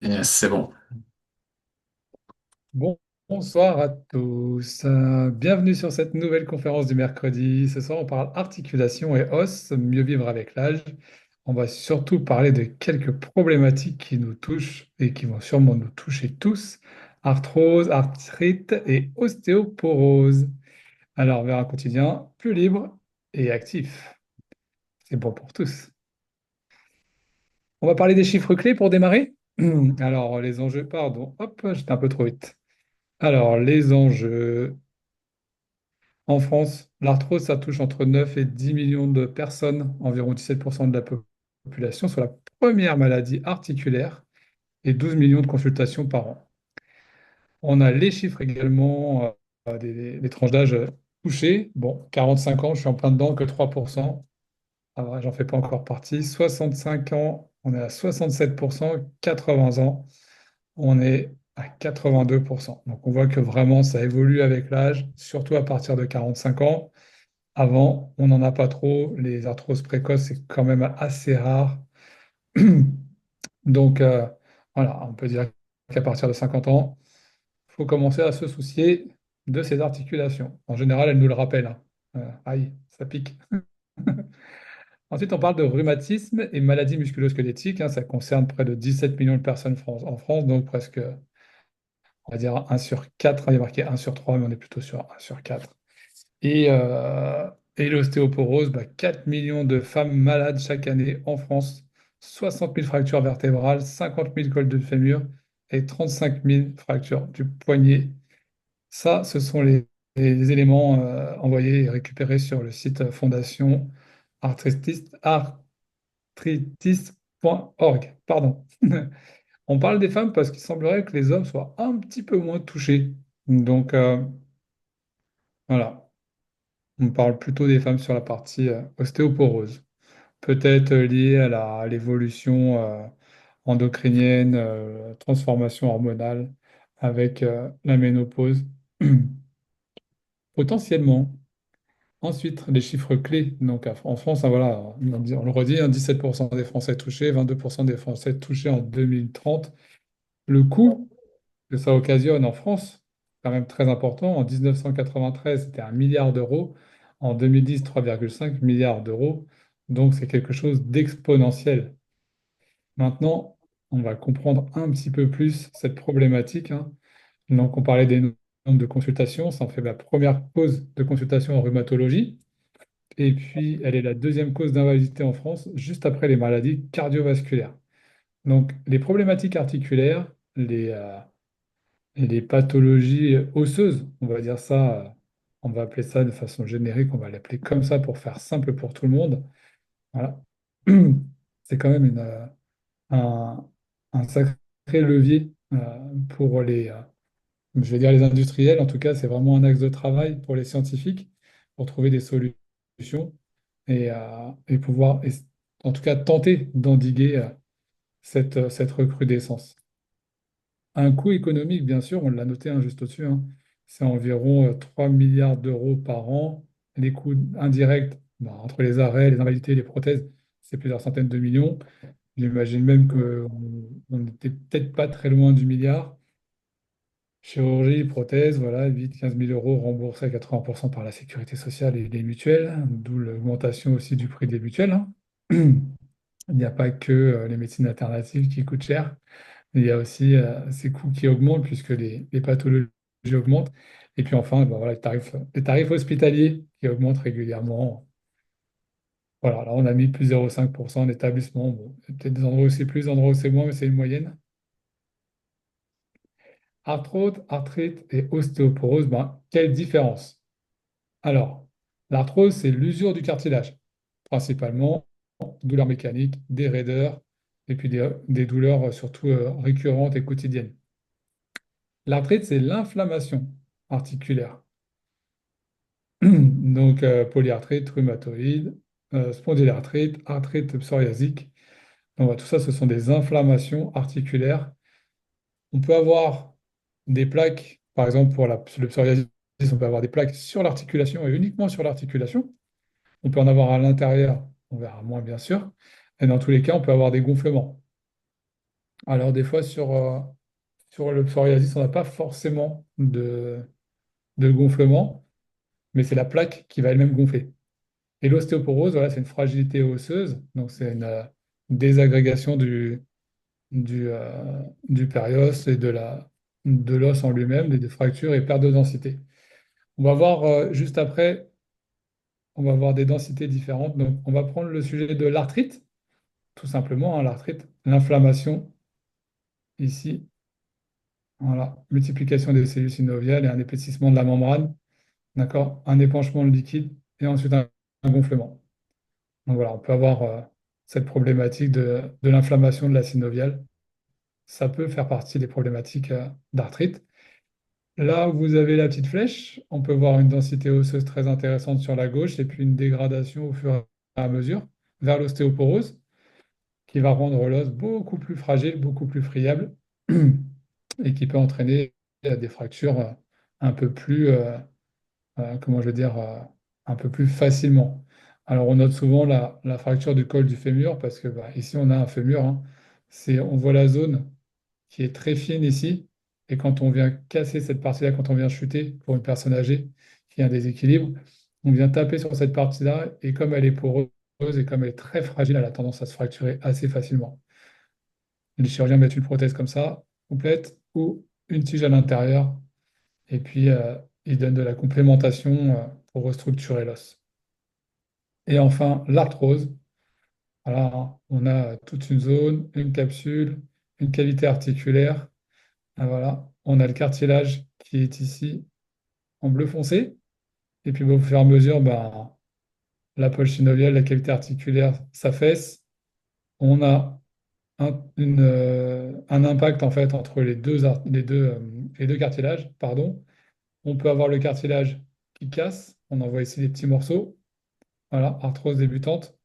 Yes, c'est bon. Bonsoir à tous. Bienvenue sur cette nouvelle conférence du mercredi. Ce soir, on parle articulation et os, mieux vivre avec l'âge. On va surtout parler de quelques problématiques qui nous touchent et qui vont sûrement nous toucher tous. Arthrose, arthrite et ostéoporose. Alors, vers un quotidien plus libre et actif. C'est bon pour tous. On va parler des chiffres clés pour démarrer. Alors, les enjeux, pardon, hop, j'étais un peu trop vite. Alors, les enjeux. En France, l'arthrose, ça touche entre 9 et 10 millions de personnes, environ 17% de la population, soit la première maladie articulaire et 12 millions de consultations par an. On a les chiffres également des tranches d'âge touchées. Bon, 45 ans, je suis en plein dedans, que 3%. Ah, vrai, j'en fais pas encore partie. 65 ans, on est à 67%. 80 ans, on est à 82%. Donc on voit que vraiment ça évolue avec l'âge, surtout à partir de 45 ans. Avant, on n'en a pas trop. Les arthroses précoces, c'est quand même assez rare. Donc, voilà, on peut dire qu'à partir de 50 ans, il faut commencer à se soucier de ces articulations. En général, elles nous le rappellent, hein. Aïe, ça pique. Ensuite, on parle de rhumatisme et maladies musculo-squelettiques, hein. Ça concerne près de 17 millions de personnes en France, donc presque, on va dire, 1 sur 4. Il y a marqué 1 sur 3, mais on est plutôt sur 1 sur 4. Et, euh, et l'ostéoporose, 4 millions de femmes malades chaque année en France, 60 000 fractures vertébrales, 50 000 cols de fémur et 35 000 fractures du poignet. Ça, ce sont les éléments envoyés et récupérés sur le site Fondation arthritis.org. Pardon. On parle des femmes parce qu'il semblerait que les hommes soient un petit peu moins touchés. Donc, voilà. On parle plutôt des femmes sur la partie ostéoporose. Peut-être lié à l'évolution endocrinienne, transformation hormonale avec la ménopause, potentiellement. Ensuite, les chiffres clés. Donc, en France, hein, voilà, on le redit, hein, 17% des Français touchés, 22% des Français touchés en 2030. Le coût que ça occasionne en France, quand même très important. En 1993, c'était 1 milliard d'euros. En 2010, 3,5 milliards d'euros. Donc, c'est quelque chose d'exponentiel. Maintenant, on va comprendre un petit peu plus cette problématique, hein. Donc, on parlait des nombres de consultations. Ça en fait la première cause de consultation en rhumatologie. Et puis, elle est la deuxième cause d'invalidité en France, juste après les maladies cardiovasculaires. Donc, les problématiques articulaires, les pathologies osseuses, on va dire ça, on va appeler ça de façon générique, on va l'appeler comme ça pour faire simple pour tout le monde. Voilà. C'est quand même un, un sacré levier pour je vais dire les industriels. En tout cas, c'est vraiment un axe de travail pour les scientifiques pour trouver des solutions et pouvoir, en tout cas, tenter d'endiguer cette recrudescence. Un coût économique, bien sûr, on l'a noté, hein, juste au-dessus, hein, c'est environ 3 milliards d'euros par an. Les coûts indirects, entre les arrêts, les invalidités, les prothèses, c'est plusieurs centaines de millions. J'imagine même qu'on n'était peut-être pas très loin du milliard. Chirurgie, prothèse, voilà, 8 15 000 euros remboursés à 80% par la sécurité sociale et les mutuelles, d'où l'augmentation aussi du prix des mutuelles, hein. Il n'y a pas que les médecines alternatives qui coûtent cher. Il y a aussi ces coûts qui augmentent puisque les pathologies augmentent. Et puis enfin, ben voilà, les tarifs hospitaliers qui augmentent régulièrement. Voilà, là on a mis plus 0,5% en établissement. Bon, il y a peut-être des endroits où c'est plus, des endroits où c'est moins, mais c'est une moyenne. Arthrose, arthrite et ostéoporose, ben, quelle différence? Alors, l'arthrose, c'est l'usure du cartilage, principalement douleurs mécaniques, des raideurs, et puis des douleurs surtout récurrentes et quotidiennes. L'arthrite, c'est l'inflammation articulaire. Donc, polyarthrite, rhumatoïde, spondylarthrite, arthrite psoriasique. Donc, tout ça, ce sont des inflammations articulaires. On peut avoir des plaques, par exemple, pour le psoriasis, on peut avoir des plaques sur l'articulation et uniquement sur l'articulation. On peut en avoir à l'intérieur, on verra moins bien sûr. Et dans tous les cas, on peut avoir des gonflements. Alors des fois sur le psoriasis, on n'a pas forcément de gonflement, mais c'est la plaque qui va elle-même gonfler. Et l'ostéoporose, voilà, c'est une fragilité osseuse, donc c'est une désagrégation du périos et de l'os en lui-même, des fractures et perte de densité. On va voir juste après, on va voir des densités différentes. Donc, on va prendre le sujet de l'arthrite, tout simplement, hein, l'arthrite, l'inflammation ici, voilà, multiplication des cellules synoviales et un épaississement de la membrane, d'accord, un épanchement de liquide et ensuite un gonflement. Donc voilà, on peut avoir cette problématique de l'inflammation de la synoviale. Ça peut faire partie des problématiques d'arthrite. Là où vous avez la petite flèche, on peut voir une densité osseuse très intéressante sur la gauche et puis une dégradation au fur et à mesure vers l'ostéoporose qui va rendre l'os beaucoup plus fragile, beaucoup plus friable et qui peut entraîner des fractures un peu plus, comment je veux dire, un peu plus facilement. Alors on note souvent la fracture du col du fémur parce que bah, ici on a un fémur, hein. On voit la zone qui est très fine ici. Et quand on vient casser cette partie-là, quand on vient chuter pour une personne âgée qui a un déséquilibre, on vient taper sur cette partie-là et comme elle est poreuse et comme elle est très fragile, elle a tendance à se fracturer assez facilement. Les chirurgiens mettent une prothèse comme ça, complète, ou une tige à l'intérieur, et puis ils donnent de la complémentation pour restructurer l'os. Et enfin, l'arthrose. Voilà, hein, on a toute une zone, une capsule, une cavité articulaire. Ah, voilà, on a le cartilage qui est ici en bleu foncé. Et puis, bah, au fur et à mesure, bah, la poche synoviale, la cavité articulaire s'affaisse. On a un impact en fait entre les deux cartilages, pardon. On peut avoir le cartilage qui casse. On en voit ici des petits morceaux. Voilà, arthrose débutante.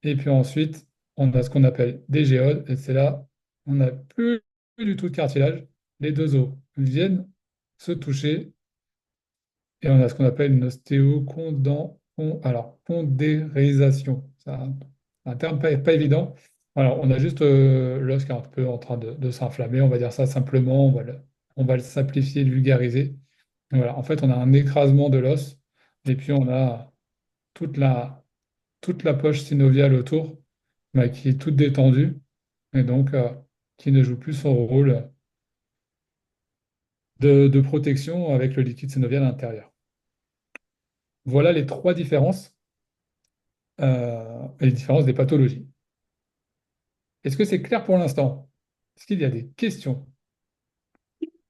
Et puis ensuite, on a ce qu'on appelle des géodes. Et c'est là, on n'a plus du tout de cartilage. Les deux os viennent se toucher. Et on a ce qu'on appelle une pondérisation. C'est un terme pas évident. Alors, on a juste l'os qui est un peu en train de s'inflammer. On va dire ça simplement. On va le simplifier, le vulgariser. Et voilà. En fait, on a un écrasement de l'os. Et puis, on a toute la poche synoviale autour, bah, qui est toute détendue. Et donc, qui ne joue plus son rôle de protection avec le liquide synovial intérieur. Voilà les trois différences et les différences des pathologies. Est-ce que c'est clair pour l'instant? Est-ce qu'il y a des questions?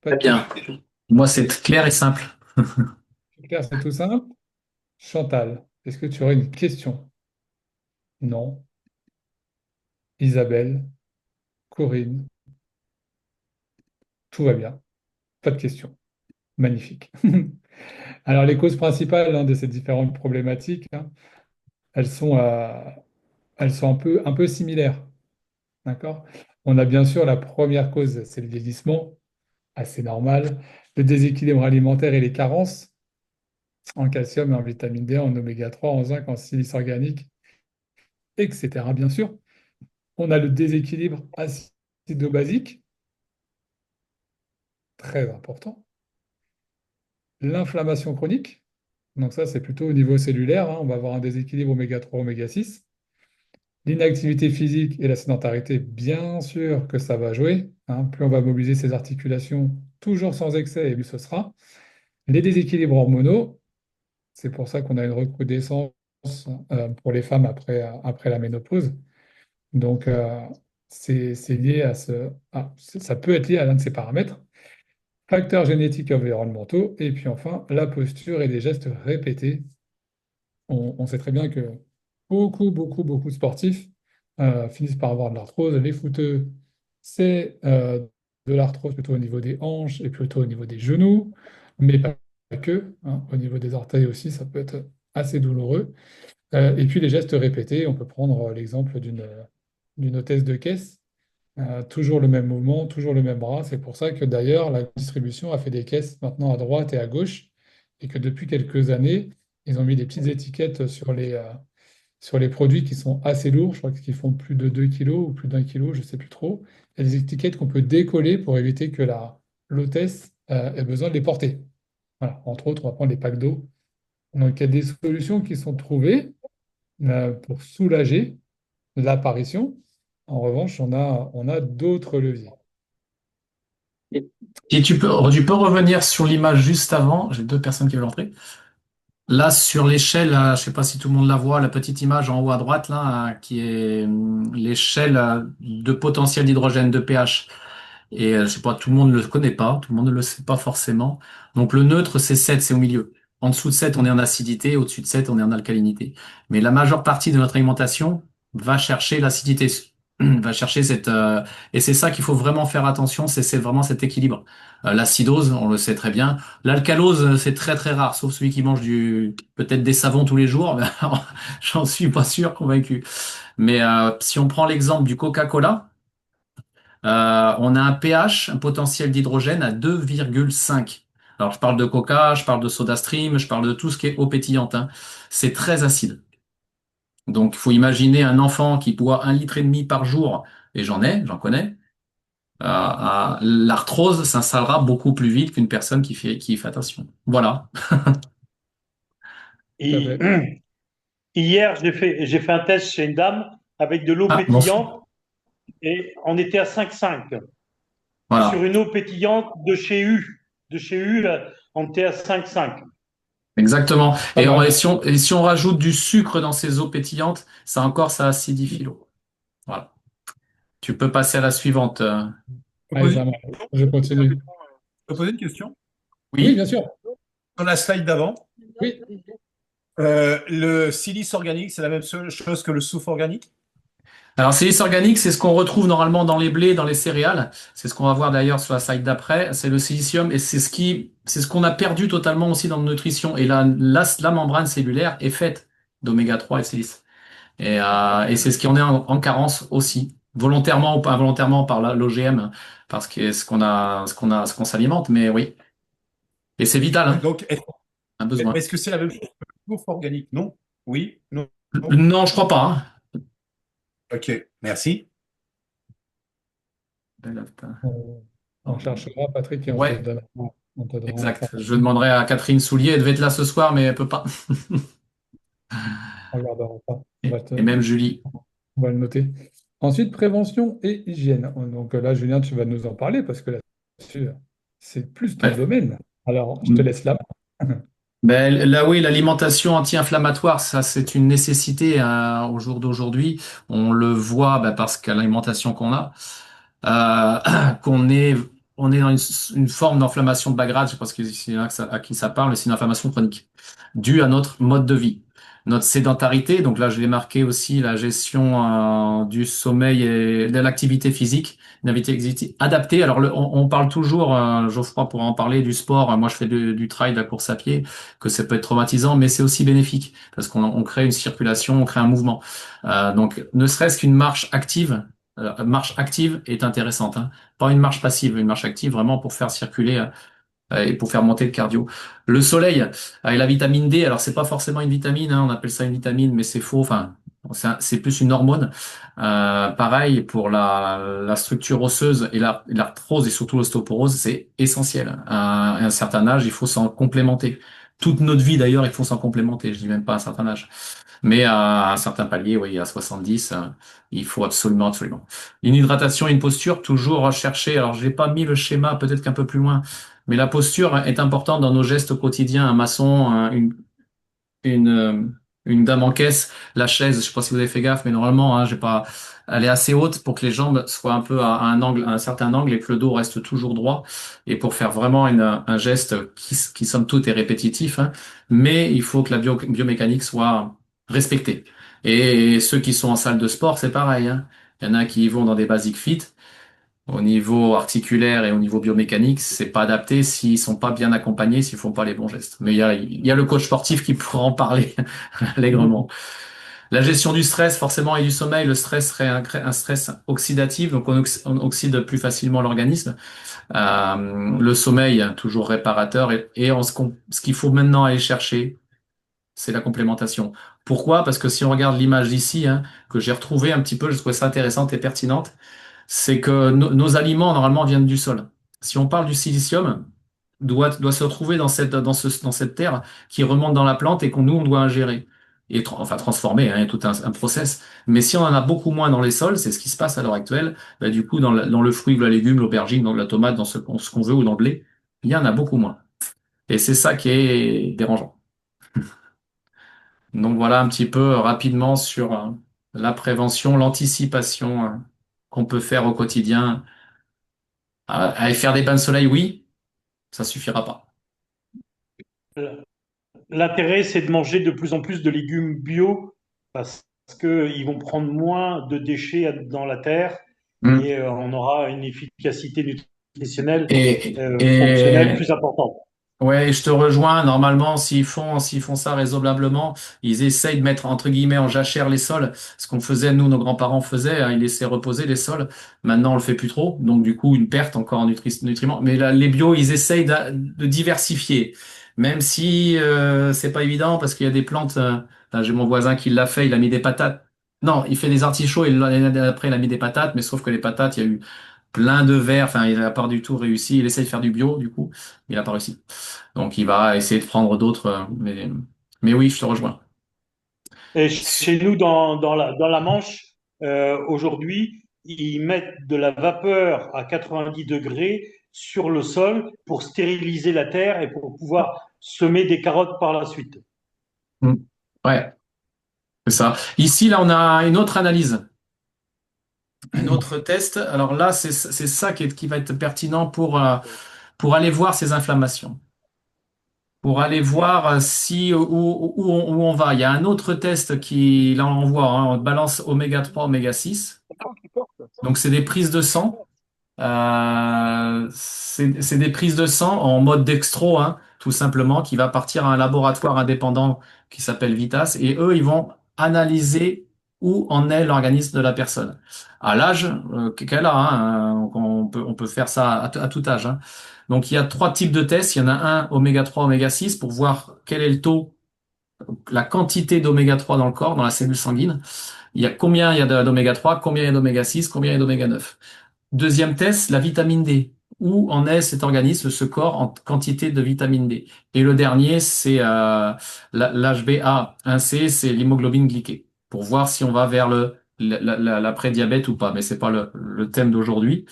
Pas Très de bien. questions? Moi, c'est clair et simple. C'est clair, c'est tout simple. Chantal, est-ce que tu aurais une question? Non. Isabelle, Corinne, tout va bien. Pas de questions. Magnifique. Alors, les causes principales de ces différentes problématiques, hein, elles sont, euh, elles sont un peu similaires. D'accord? On a bien sûr la première cause, c'est le vieillissement, assez normal, le déséquilibre alimentaire et les carences en calcium et en vitamine D, en oméga 3, en zinc, en silice organique, etc. Bien sûr. On a le déséquilibre acido-basique, très important. L'inflammation chronique, donc ça c'est plutôt au niveau cellulaire, hein. On va avoir un déséquilibre oméga 3, oméga 6. L'inactivité physique et la sédentarité, bien sûr que ça va jouer, hein. Plus on va mobiliser ses articulations, toujours sans excès, et mieux ce sera. Les déséquilibres hormonaux, c'est pour ça qu'on a une recrudescence pour les femmes après la ménopause. Donc, c'est lié à ça peut être lié à l'un de ces paramètres. Facteurs génétiques et environnementaux. Et puis enfin, la posture et des gestes répétés. On sait très bien que beaucoup, beaucoup, beaucoup de sportifs finissent par avoir de l'arthrose. Les footeux, c'est de l'arthrose plutôt au niveau des hanches et plutôt au niveau des genoux, mais pas que, hein. Au niveau des orteils aussi, ça peut être assez douloureux. Et puis les gestes répétés, on peut prendre l'exemple d'une hôtesse de caisse. Toujours le même mouvement, toujours le même bras. C'est pour ça que d'ailleurs, la distribution a fait des caisses maintenant à droite et à gauche, et que depuis quelques années, ils ont mis des petites étiquettes sur les produits qui sont assez lourds. Je crois qu'ils font plus de 2 kilos ou plus d'1 kilo, je ne sais plus trop. Il y a des étiquettes qu'on peut décoller pour éviter que l'hôtesse ait besoin de les porter. Voilà. Entre autres, on va prendre les packs d'eau. Donc, il y a des solutions qui sont trouvées pour soulager l'apparition. En revanche, on a d'autres leviers. Et tu peux revenir sur l'image juste avant. J'ai deux personnes qui veulent entrer. Là, sur l'échelle, je sais pas si tout le monde la voit, la petite image en haut à droite, là, qui est l'échelle de potentiel d'hydrogène de pH. Et je sais pas, tout le monde ne le connaît pas, tout le monde ne le sait pas forcément. Donc le neutre, c'est 7, c'est au milieu. En dessous de 7, on est en acidité, au-dessus de 7, on est en alcalinité. Mais la majeure partie de notre alimentation va chercher l'acidité, va chercher et c'est ça qu'il faut vraiment faire attention, c'est vraiment cet équilibre. L'acidose, on le sait très bien. L'alcalose, c'est très très rare, sauf celui qui mange peut-être des savons tous les jours. Mais alors, j'en suis pas sûr, convaincu. Mais si on prend l'exemple du Coca-Cola, on a un pH, un potentiel d'hydrogène à 2,5. Alors, je parle de Coca, je parle de SodaStream, je parle de tout ce qui est eau pétillante, hein. C'est très acide. Donc, il faut imaginer un enfant qui boit 1,5 litre par jour, et j'en connais. L'arthrose s'installera beaucoup plus vite qu'une personne qui fait attention. Voilà. Tout à Et fait. hier, j'ai fait un test chez une dame avec de l'eau Ah, bon, pétillante et on était à 5,5. Sur voilà. une eau pétillante de chez U. De chez U, on était à 5,5. Exactement. Pas mal. Et si on rajoute du sucre dans ces eaux pétillantes, ça acidifie l'eau. Voilà. Tu peux passer à la suivante. Je peux Allez, poser ça une marche. Je continue. je peux poser une question? Oui, bien Oui. sûr. Sur la slide d'avant, Oui. le silice organique, c'est la même chose que le soufre organique? Alors, silice organique, c'est ce qu'on retrouve normalement dans les blés, dans les céréales. C'est ce qu'on va voir d'ailleurs sur la slide d'après. C'est le silicium et c'est ce qu'on a perdu totalement aussi dans notre nutrition. Et la membrane cellulaire est faite d'oméga 3 et de silice. Et c'est ce qui en est en carence aussi, volontairement ou pas involontairement par l'OGM, parce que ce qu'on s'alimente. Mais oui. Et c'est vital, Ouais, hein, donc, un besoin. est-ce que c'est la même chose que le soufre organique? Non? Oui? Non? Non? Non, je crois pas, hein. Ok, merci. On, on cherchera, Patrick, et Ouais, on te donnera exact. Je l'information. demanderai à Catherine Soulier, elle devait être là ce soir, mais elle peut pas. On regardera ça. Et même Julie. On va le noter. Ensuite, prévention et hygiène. Donc là, Julien, tu vas nous en parler parce que là-dessus, c'est plus ton Ouais. domaine. Alors, je te laisse là. Ben, là, oui, l'alimentation anti-inflammatoire, ça, c'est une nécessité au jour d'aujourd'hui. On le voit parce qu'à l'alimentation qu'on a, on est dans une forme d'inflammation de bas grade, je pense que c'est là à qui ça parle, mais c'est une inflammation chronique due à notre mode de vie, notre sédentarité. Donc là, je vais marquer aussi la gestion du sommeil et de l'activité physique, une activité adaptée. Alors, on parle toujours, Geoffroy pourra en parler, du sport. Moi, je fais du trail, de la course à pied, que ça peut être traumatisant, mais c'est aussi bénéfique parce qu'on crée une circulation, on crée un mouvement. Donc, ne serait-ce qu'une marche active est intéressante, hein. Pas une marche passive, une marche active vraiment pour faire circuler et pour faire monter le cardio. Le soleil, avec la vitamine D, alors c'est pas forcément une vitamine, hein, on appelle ça une vitamine, mais c'est faux. Enfin, c'est plus une hormone. Pareil pour la structure osseuse et l'arthrose et surtout l'ostéoporose, c'est essentiel. À un certain âge, il faut s'en complémenter. Toute notre vie d'ailleurs, il faut s'en complémenter. Je dis même pas à un certain âge. Mais à un certain palier, oui, à 70, il faut absolument, absolument. Une hydratation, une posture, toujours rechercher. Alors, je n'ai pas mis le schéma, peut-être qu'un peu plus loin, mais la posture est importante dans nos gestes quotidiens. Un maçon, une, euh, une dame en caisse, la chaise, je sais pas si vous avez fait gaffe, mais normalement, hein, j'ai pas, elle est assez haute pour que les jambes soient un peu à un angle, à un certain angle et que le dos reste toujours droit. Et pour faire vraiment un geste qui somme toute est répétitif, hein, mais il faut que la biomécanique soit respectée. Et ceux qui sont en salle de sport, c'est pareil, hein. Il y en a qui y vont dans des basic fit. Au niveau articulaire et au niveau biomécanique, c'est pas adapté s'ils sont pas bien accompagnés, s'ils font pas les bons gestes. Mais il y a le coach sportif qui pourra en parler allègrement. La gestion du stress, forcément, et du sommeil, le stress serait un stress oxydatif, donc on oxyde plus facilement l'organisme. Le sommeil, toujours réparateur, ce qu'il faut maintenant aller chercher, c'est la complémentation. Pourquoi? Parce que si on regarde l'image d'ici, hein, que j'ai retrouvée un petit peu, je trouvais ça intéressante et pertinente. c'est que nos aliments, normalement, viennent du sol. Si on parle du silicium, doit se retrouver dans cette terre qui remonte dans la plante et qu'on nous, on doit ingérer. Et enfin transformer, hein, il y a tout un process. Mais si on en a beaucoup moins dans les sols, c'est ce qui se passe à l'heure actuelle, bah, du coup, dans le fruit, le légume, l'aubergine, dans la tomate, dans ce qu'on veut ou dans le blé, il y en a beaucoup moins. Et c'est ça qui est dérangeant. Donc voilà un petit peu rapidement sur la prévention, l'anticipation qu'on peut faire au quotidien. Aller faire des bains de soleil, oui, ça suffira pas. L'intérêt, c'est de manger de plus en plus de légumes bio parce qu'ils vont prendre moins de déchets dans la terre Hmm. et on aura une efficacité nutritionnelle, fonctionnelle Et plus importante. ouais, je te rejoins. Normalement, s'ils font ça raisonnablement, ils essayent de mettre entre guillemets en jachère les sols. Ce qu'on faisait, nous, nos grands-parents faisaient, hein, ils laissaient reposer les sols. Maintenant, on le fait plus trop. Donc, du coup, une perte encore en nutriments. Mais là, les bio, ils essayent de diversifier. Même si c'est pas évident parce qu'il y a des plantes. Là, j'ai mon voisin qui l'a fait. Il a mis des patates. Non, il fait des artichauts et l'année d'après, il a mis des patates. Mais sauf que les patates, il y a eu plein de vers. Enfin, il n'a pas du tout réussi. Il essaye de faire du bio, du coup. Il n'a pas réussi. Donc il va essayer de prendre d'autres, mais oui, je te rejoins. Et chez nous, dans la Manche, aujourd'hui, ils mettent de la vapeur à 90 degrés sur le sol pour stériliser la terre et pour pouvoir semer des carottes par la suite. Mm. Ouais, c'est ça. Ici, là, on a une autre analyse, un autre test. Alors là, c'est ça qui va être pertinent pour aller voir ces inflammations, pour aller voir si où on va. Il y a un autre test qui, là, on voit, hein, on balance oméga 3, oméga 6. Donc, c'est des prises de sang. C'est des prises de sang en mode dextro, hein, tout simplement, qui va partir à un laboratoire indépendant qui s'appelle Vitas, et eux, ils vont analyser où en est l'organisme de la personne. À l'âge qu'elle a, hein, on peut faire ça à tout âge. Hein. Donc, il y a trois types de tests. Il y en a un oméga 3, oméga 6 pour voir quel est le taux, la quantité d'oméga 3 dans le corps, dans la cellule sanguine. Il y a combien il y a d'oméga 3, combien il y a d'oméga 6, combien il y a d'oméga 9. Deuxième test, la vitamine D. Où en est cet organisme, ce corps en quantité de vitamine D? Et le dernier, c'est l'HbA1c, c'est l'hémoglobine glyquée, pour voir si on va vers l'après-diabète ou pas. Mais c'est pas le thème d'aujourd'hui.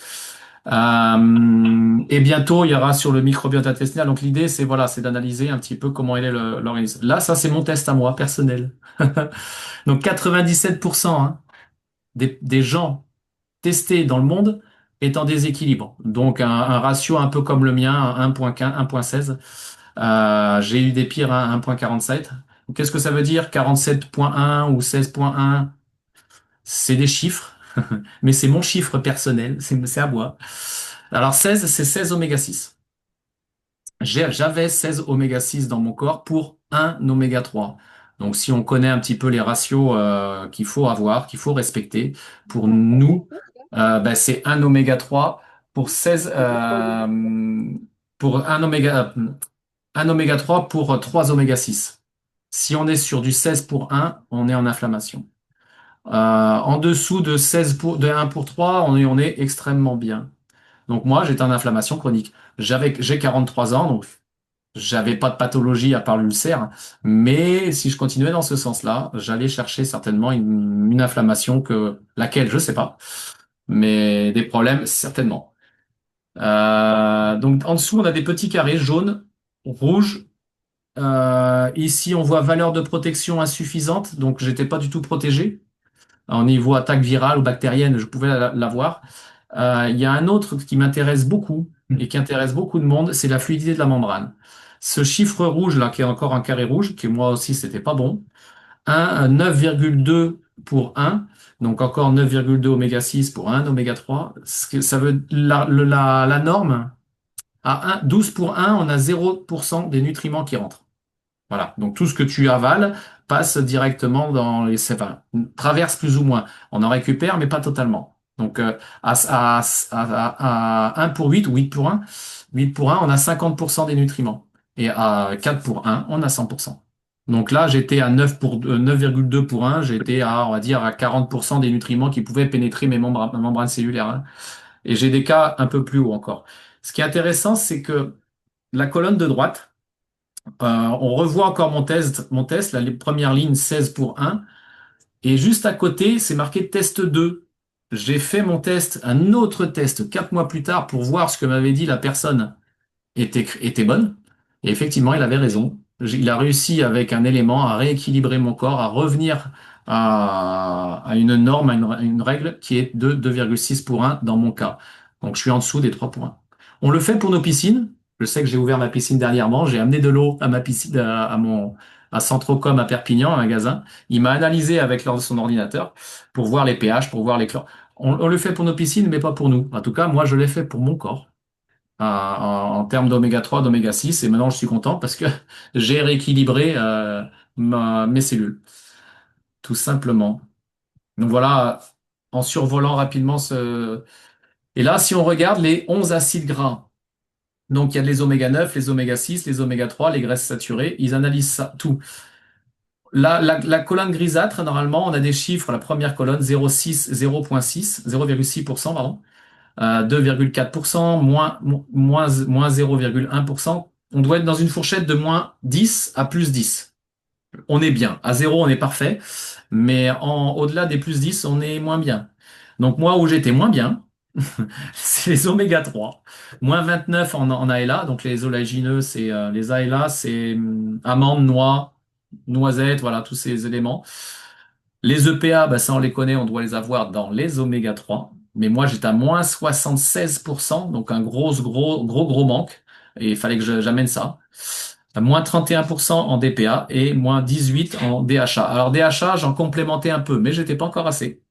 Et bientôt, il y aura sur le microbiote intestinal. Donc l'idée, c'est voilà, c'est d'analyser un petit peu comment il est l'organisme. Là, ça, c'est mon test à moi, personnel. Donc 97% hein, des gens testé dans le monde est en déséquilibre. Donc un ratio un peu comme le mien, 1.15, 1.16. J'ai eu des pires à 1.47. Qu'est-ce que ça veut dire 47.1 ou 16.1? C'est des chiffres, mais c'est mon chiffre personnel, c'est à moi. Alors 16, c'est 16 oméga 6. J'avais 16 oméga 6 dans mon corps pour un oméga 3. Donc si on connaît un petit peu les ratios qu'il faut avoir, qu'il faut respecter, pour nous, ben, c'est un oméga 3 pour 16, pour un oméga 3 pour 3 oméga 6. Si on est sur du 16 pour un, on est en inflammation. En dessous de 16 de 1 pour 3, on est extrêmement bien. Donc moi, j'étais en inflammation chronique. J'ai 43 ans, donc j'avais pas de pathologie à part l'ulcère, mais si je continuais dans ce sens-là, j'allais chercher certainement une inflammation laquelle, je sais pas, mais des problèmes certainement. Donc en dessous, on a des petits carrés jaunes, rouges. Ici, on voit valeur de protection insuffisante, donc j'étais pas du tout protégé. Au niveau attaque virale ou bactérienne, je pouvais l'avoir. Il y a un autre qui m'intéresse beaucoup et qui intéresse beaucoup de monde, c'est la fluidité de la membrane. Ce chiffre rouge là, qui est encore un carré rouge, qui moi aussi c'était pas bon, 9,2 pour 1, donc encore 9,2 oméga 6 pour 1 oméga 3. Ça veut la norme à 12 pour 1, on a 0% des nutriments qui rentrent. Voilà. Donc tout ce que tu avales passe directement dans enfin, traverse plus ou moins. On en récupère, mais pas totalement. Donc à 1 pour 8 ou 8 pour 1, 8 pour 1, on a 50% des nutriments. Et à 4 pour 1, on a 100%. Donc là, j'étais à 9,2 pour 1, j'étais à, on va dire, à 40% des nutriments qui pouvaient pénétrer ma membrane cellulaire, hein. Et j'ai des cas un peu plus hauts encore. Ce qui est intéressant, c'est que la colonne de droite, on revoit encore mon test, là, les premières lignes 16 pour 1, et juste à côté, c'est marqué test 2. J'ai fait mon test, un autre test, 4 mois plus tard, pour voir ce que m'avait dit la personne était bonne. Et effectivement, il avait raison. Il a réussi avec un élément à rééquilibrer mon corps, à revenir à une norme, à une règle qui est de 2,6 pour 1 dans mon cas. Donc je suis en dessous des 3 pour 1. On le fait pour nos piscines. Je sais que j'ai ouvert ma piscine dernièrement. J'ai amené de l'eau à ma piscine, à Centrocom à Perpignan, un magasin. Il m'a analysé avec son ordinateur pour voir les pH, pour voir les chlores. On le fait pour nos piscines, mais pas pour nous. En tout cas, moi, je l'ai fait pour mon corps en termes d'oméga 3, d'oméga 6, et maintenant je suis content parce que j'ai rééquilibré mes cellules, tout simplement. Donc voilà, en survolant rapidement ce... Et là, si on regarde les 11 acides gras, donc il y a les oméga 9, les oméga 6, les oméga 3, les graisses saturées, ils analysent ça, tout. La colonne grisâtre, normalement, on a des chiffres, la première colonne, 0,6, 0,6, 0,6%, pardon. 2,4%, moins 0,1%. On doit être dans une fourchette de moins 10 à plus 10. On est bien. À zéro, on est parfait. Mais au-delà des plus 10, on est moins bien. Donc moi, où j'étais moins bien, c'est les oméga 3. Moins 29 en ALA. Donc les oléagineux, c'est les ALA, c'est amandes, noix, noisettes, voilà, tous ces éléments. Les EPA, bah ça on les connaît, on doit les avoir dans les oméga 3. Mais moi j'étais à moins 76%, donc un gros manque. Et il fallait que j'amène ça. À moins 31% en DPA et moins 18 en DHA. Alors DHA, j'en complémentais un peu, mais j'étais pas encore assez.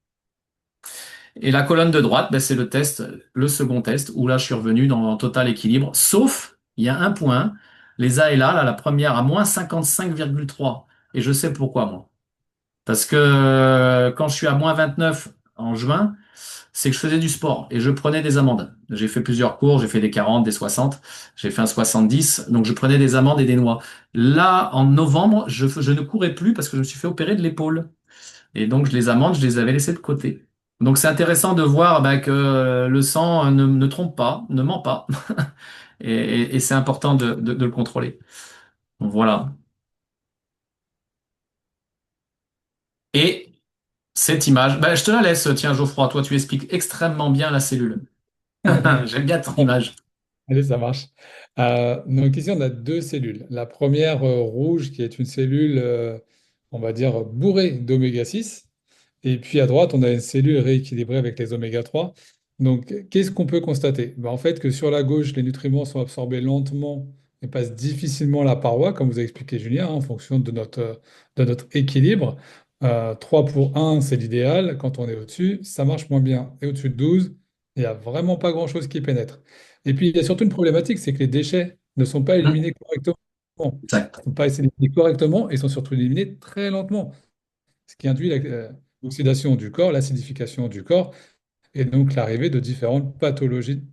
Et la colonne de droite, bah, c'est le test, le second test, où là je suis revenu dans un total équilibre. Sauf, il y a un point, les ALA, là, la première à moins 55,3. Et je sais pourquoi, moi. Parce que quand je suis à moins 29 en juin, c'est que je faisais du sport et je prenais des amendes. J'ai fait plusieurs cours, j'ai fait des 40, des 60, j'ai fait un 70, donc je prenais des amendes et des noix. Là, en novembre, je ne courais plus parce que je me suis fait opérer de l'épaule. Et donc, les amendes, je les avais laissées de côté. Donc, c'est intéressant de voir bah, que le sang ne trompe pas, ne ment pas. Et c'est important de le contrôler. Donc, voilà. Et cette image, bah, je te la laisse, tiens, Geoffroy, toi, tu expliques extrêmement bien la cellule. J'aime bien ton image. Allez, ça marche. Donc ici, on a deux cellules. La première rouge, qui est une cellule, on va dire, bourrée d'oméga 6. Et puis à droite, on a une cellule rééquilibrée avec les oméga 3. Donc, qu'est-ce qu'on peut constater? Ben, en fait, que sur la gauche, les nutriments sont absorbés lentement et passent difficilement la paroi, comme vous a expliqué Julien, hein, en fonction de notre équilibre. 3 pour 1, c'est l'idéal. Quand on est au-dessus, ça marche moins bien. Et au-dessus de 12, il n'y a vraiment pas grand-chose qui pénètre. Et puis, il y a surtout une problématique, c'est que les déchets ne sont pas Hum, éliminés correctement. Ils exact. ne sont pas éliminés correctement et sont surtout éliminés très lentement, ce qui induit l'oxydation du corps, l'acidification du corps et donc l'arrivée de différentes pathologies.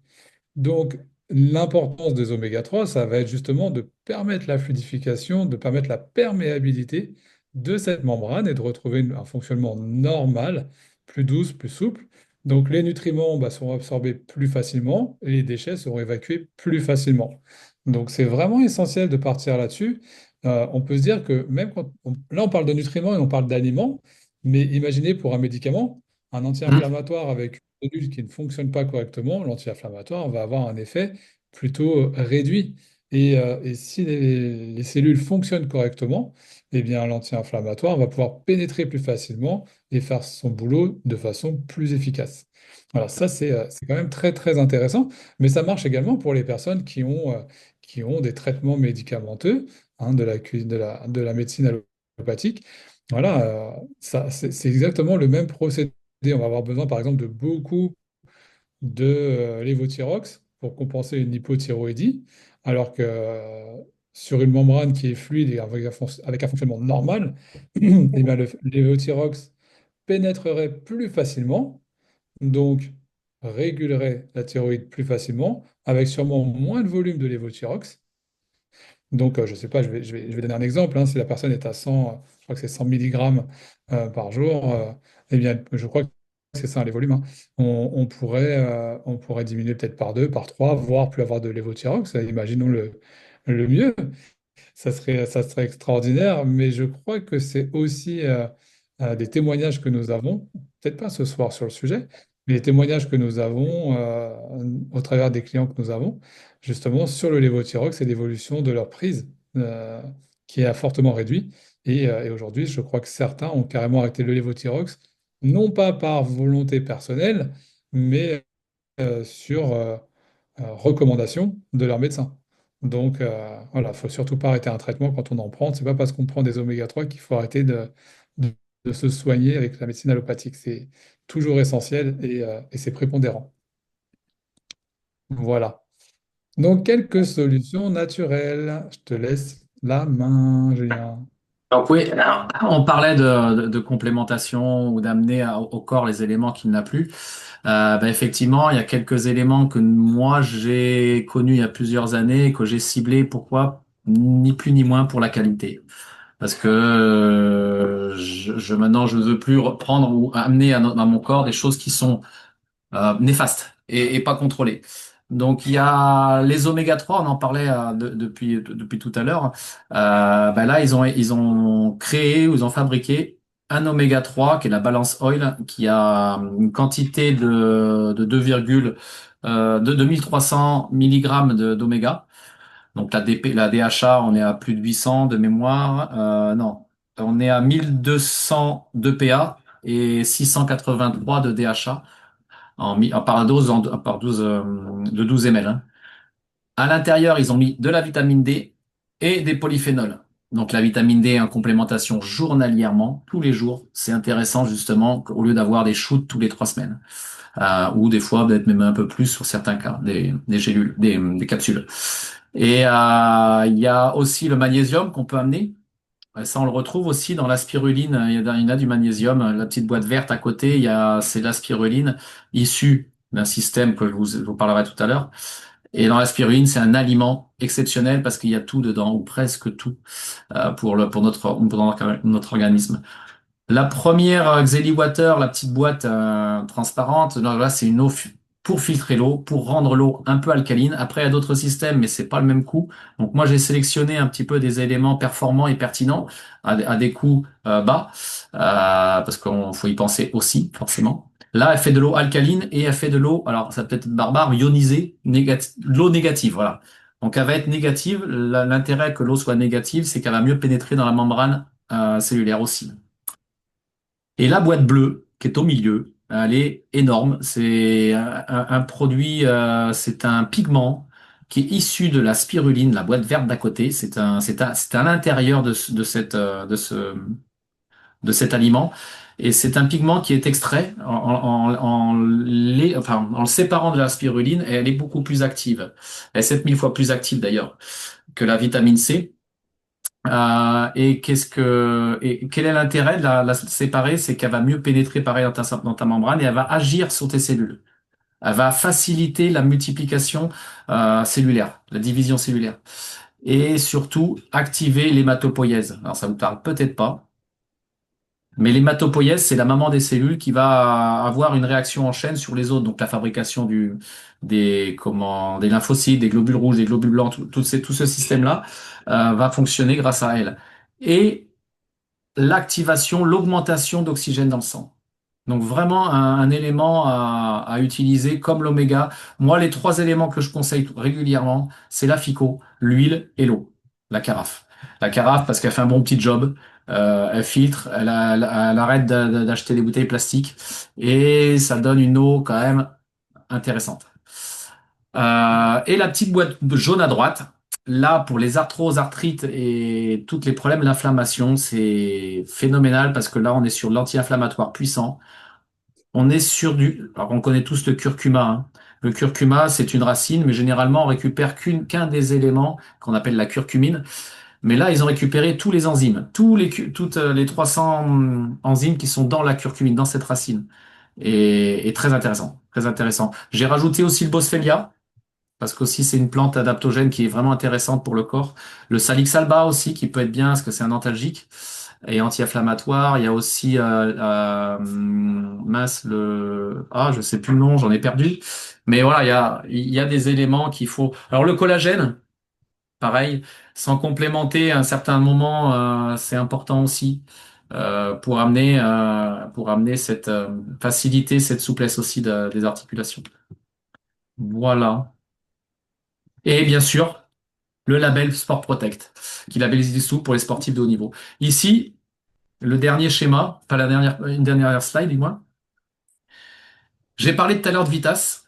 Donc, l'importance des oméga 3, ça va être justement de permettre la fluidification, de permettre la perméabilité de cette membrane et de retrouver un fonctionnement normal, plus douce, plus souple. Donc, les nutriments bah, seront absorbés plus facilement et les déchets seront évacués plus facilement. Donc, c'est vraiment essentiel de partir là-dessus. On peut se dire que même là, on parle de nutriments et on parle d'aliments, mais imaginez pour un médicament, un Hum, anti-inflammatoire avec cellule qui ne fonctionne pas correctement, l'anti-inflammatoire va avoir un effet plutôt réduit. Et si les cellules fonctionnent correctement, eh bien, l'anti-inflammatoire va pouvoir pénétrer plus facilement et faire son boulot de façon plus efficace. Voilà, ça, c'est quand même très, très intéressant. Mais ça marche également pour les personnes qui ont des traitements médicamenteux, hein, de la médecine allopathique. Voilà, c'est exactement le même procédé. On va avoir besoin, par exemple, de beaucoup de lévothyrox pour compenser une hypothyroïdie, alors que sur une membrane qui est fluide et avec un fonctionnement normal, eh bien, le lévothyrox pénétrerait plus facilement, donc régulerait la thyroïde plus facilement, avec sûrement moins de volume de lévothyrox, Donc, je sais pas, je vais donner un exemple, hein. Si la personne est à 100, je crois que c'est 100 milligrammes par jour, eh bien, je crois que c'est ça, les volumes, hein. On pourrait diminuer peut-être par 2, par 3, voire plus avoir de lévothyrox. Imaginons le mieux. Ça serait extraordinaire, mais je crois que c'est aussi des témoignages que nous avons, peut-être pas ce soir sur le sujet, mais les témoignages que nous avons au travers des clients que nous avons, justement sur le lévothyrox et l'évolution de leur prise, euh, qui a fortement réduit. Et aujourd'hui, je crois que certains ont carrément arrêté le lévothyrox, non pas par volonté personnelle, mais sur recommandation de leur médecin. Donc voilà, il faut surtout pas arrêter un traitement quand on en prend. C'est pas parce qu'on prend des oméga 3 qu'il faut arrêter de, de se soigner avec la médecine allopathique. C'est toujours essentiel et c'est prépondérant. Voilà. Donc quelques solutions naturelles. Je te laisse la main, Julien. Donc oui, alors, on parlait de complémentation ou d'amener au corps les éléments qu'il n'a plus. Effectivement, il y a quelques éléments que moi j'ai connus il y a plusieurs années et que j'ai ciblés. Pourquoi? Ni plus ni moins pour la qualité. Parce que maintenant je ne veux plus reprendre ou amener à mon corps des choses qui sont néfastes et pas contrôlées. Donc il y a les oméga 3, on en parlait depuis tout à l'heure. Là ils ont créé ou ils ont fabriqué un oméga 3 qui est la Balance Oil qui a une quantité de 2300 milligrammes d'oméga. Donc la DHA, on est à plus de 800 de mémoire. Non, on est à 1200 d'EPA et 683 de DHA par dose, par 12, de 12 ml. Hein. À l'intérieur, ils ont mis de la vitamine D et des polyphénols. Donc la vitamine D en complémentation journalièrement, tous les jours. C'est intéressant justement au lieu d'avoir des shoots tous les 3 semaines. Ou des fois peut-être même un peu plus sur certains cas, des gélules, des capsules. Et il y a aussi le magnésium qu'on peut amener. Ça, on le retrouve aussi dans la spiruline. Il y a du magnésium. La petite boîte verte à côté, c'est de la spiruline issue d'un système que je vous parlerai tout à l'heure. Et dans la spiruline, c'est un aliment exceptionnel parce qu'il y a tout dedans, ou presque tout, pour notre organisme. La première Xeli Water, la petite boîte transparente, là c'est une eau pour filtrer l'eau, pour rendre l'eau un peu alcaline. Après, il y a d'autres systèmes, mais c'est pas le même coût. Donc moi, j'ai sélectionné un petit peu des éléments performants et pertinents à des coûts bas, parce qu'il faut y penser aussi, forcément. Là, elle fait de l'eau alcaline et elle fait de l'eau, alors ça peut être barbare, ionisée, l'eau négative, voilà. Donc elle va être négative. L'intérêt que l'eau soit négative, c'est qu'elle va mieux pénétrer dans la membrane cellulaire aussi. Et la boîte bleue, qui est au milieu, elle est énorme. C'est un produit, c'est un pigment qui est issu de la spiruline, la boîte verte d'à côté. C'est à l'intérieur de cet aliment. Et c'est un pigment qui est extrait en le séparant de la spiruline et elle est beaucoup plus active. Elle est 7000 fois plus active d'ailleurs que la vitamine C. Et quel est l'intérêt de la séparer? C'est qu'elle va mieux pénétrer pareil dans ta membrane et elle va agir sur tes cellules. Elle va faciliter la multiplication cellulaire, la division cellulaire. Et surtout, activer l'hématopoïèse. Alors ça vous parle peut-être pas, mais l'hématopoïèse, c'est la maman des cellules qui va avoir une réaction en chaîne sur les autres. Donc la fabrication des lymphocytes, des globules rouges, des globules blancs, tout ce système-là va fonctionner grâce à elle. Et l'activation, l'augmentation d'oxygène dans le sang. Donc vraiment un élément à utiliser comme l'oméga. Moi, les 3 éléments que je conseille régulièrement, c'est la FICO, l'huile et l'eau, la carafe. La carafe parce qu'elle fait un bon petit job, elle filtre, elle arrête d'acheter des bouteilles plastiques et ça donne une eau quand même intéressante. Et la petite boîte jaune à droite, là, pour les arthroses, arthrites et tous les problèmes d'inflammation, c'est phénoménal parce que là, on est sur l'anti-inflammatoire puissant. On est sur Alors, on connaît tous le curcuma. Hein. Le curcuma, c'est une racine, mais généralement, on récupère qu'un des éléments qu'on appelle la curcumine. Mais là, ils ont récupéré tous les enzymes, toutes les 300 enzymes qui sont dans la curcumine, dans cette racine. Et très intéressant, très intéressant. J'ai rajouté aussi le boswellia parce qu'aussi c'est une plante adaptogène qui est vraiment intéressante pour le corps. Le Salix alba aussi qui peut être bien parce que c'est un antalgique et anti-inflammatoire. Il y a aussi mince je sais plus le nom, j'en ai perdu. Mais voilà, il y a des éléments qu'il faut. Alors le collagène, pareil, sans complémenter à un certain moment, c'est important aussi pour amener cette facilité, cette souplesse aussi des articulations. Voilà. Et bien sûr, le label Sport Protect, qui labellise tout pour les sportifs de haut niveau. Ici, le dernier schéma, pas une dernière slide, dis-moi. J'ai parlé tout à l'heure de Vitas,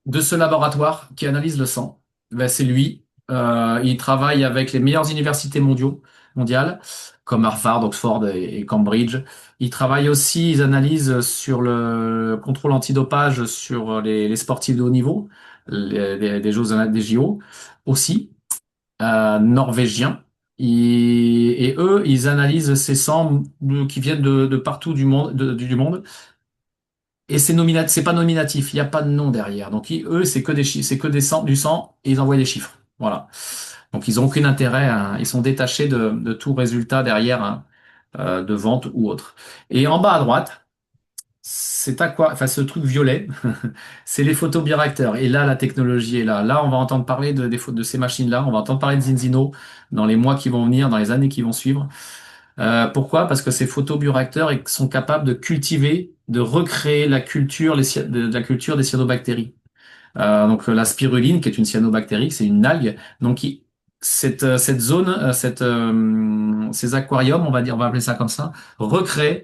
de ce laboratoire qui analyse le sang. Ben, c'est lui. Il travaille avec les meilleures universités mondiales, comme Harvard, Oxford et Cambridge. Il travaille aussi, ils analysent sur le contrôle antidopage sur les sportifs de haut niveau, des JO aussi, norvégiens. Et eux, ils analysent ces sangs qui viennent de partout du monde, du monde. Et c'est pas nominatif, il n'y a pas de nom derrière. Donc eux, c'est que des chiffres, c'est que du sang et ils envoient des chiffres. Voilà. Donc ils n'ont aucun intérêt, ils sont détachés de tout résultat derrière, de vente ou autre. Et en bas à droite, c'est à quoi, enfin ce truc violet, c'est les photobioréacteurs. Et là, la technologie est là. Là, on va entendre parler de ces machines-là. On va entendre parler de Zinzino dans les mois qui vont venir, dans les années qui vont suivre. Pourquoi? Parce que ces photobioréacteurs sont capables de cultiver, de recréer la culture, la culture des cyanobactéries. Donc la spiruline, qui est une cyanobactérie, c'est une algue. Donc cette zone, ces aquariums, on va appeler ça comme ça, recréent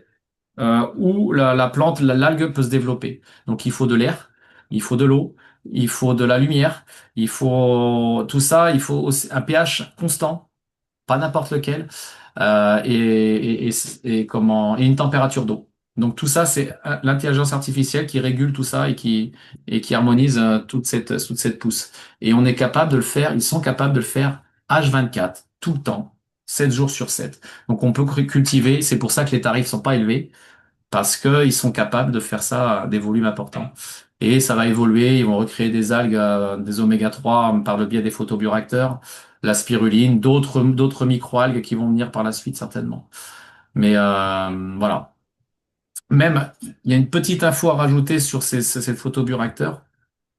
où la plante, l'algue peut se développer. Donc il faut de l'air, il faut de l'eau, il faut de la lumière, il faut tout ça, il faut aussi un pH constant, pas n'importe lequel, et une température d'eau. Donc tout ça, c'est l'intelligence artificielle qui régule tout ça et qui harmonise toute cette pousse. Et on est capable de le faire, ils sont capables de le faire H24, tout le temps, 7 jours sur 7. Donc on peut cultiver, c'est pour ça que les tarifs sont pas élevés, parce qu'ils sont capables de faire ça à des volumes importants. Et ça va évoluer, ils vont recréer des algues, des oméga 3 par le biais des photobioréacteurs, la spiruline, d'autres microalgues qui vont venir par la suite certainement. Mais voilà. Même, il y a une petite info à rajouter sur ces photobioréacteurs.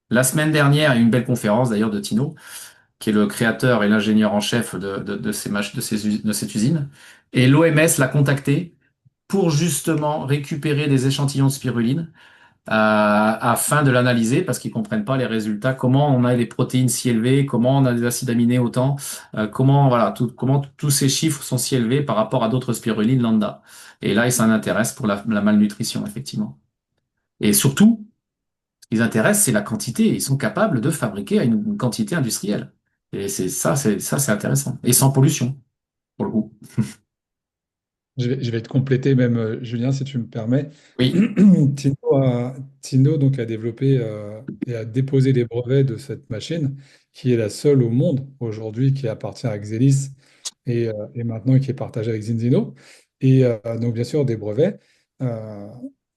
La semaine dernière, il y a eu une belle conférence d'ailleurs de Tino, qui est le créateur et l'ingénieur en chef de cette usine. Et l'OMS l'a contacté pour justement récupérer des échantillons de spiruline afin de l'analyser parce qu'ils comprennent pas les résultats, comment on a des protéines si élevées, comment on a des acides aminés autant, comment tous ces chiffres sont si élevés par rapport à d'autres spirulines lambda. Et là, ils s'en intéressent pour la malnutrition, effectivement. Et surtout, ce qui les intéresse, c'est la quantité. Ils sont capables de fabriquer à une quantité industrielle. Et c'est intéressant. Et sans pollution, pour le coup. Je vais te compléter même, Julien, si tu me permets. Oui, Tino donc, a développé et a déposé les brevets de cette machine, qui est la seule au monde aujourd'hui qui appartient à Xelis et maintenant qui est partagée avec Zinzino. Et donc, bien sûr, des brevets. Euh,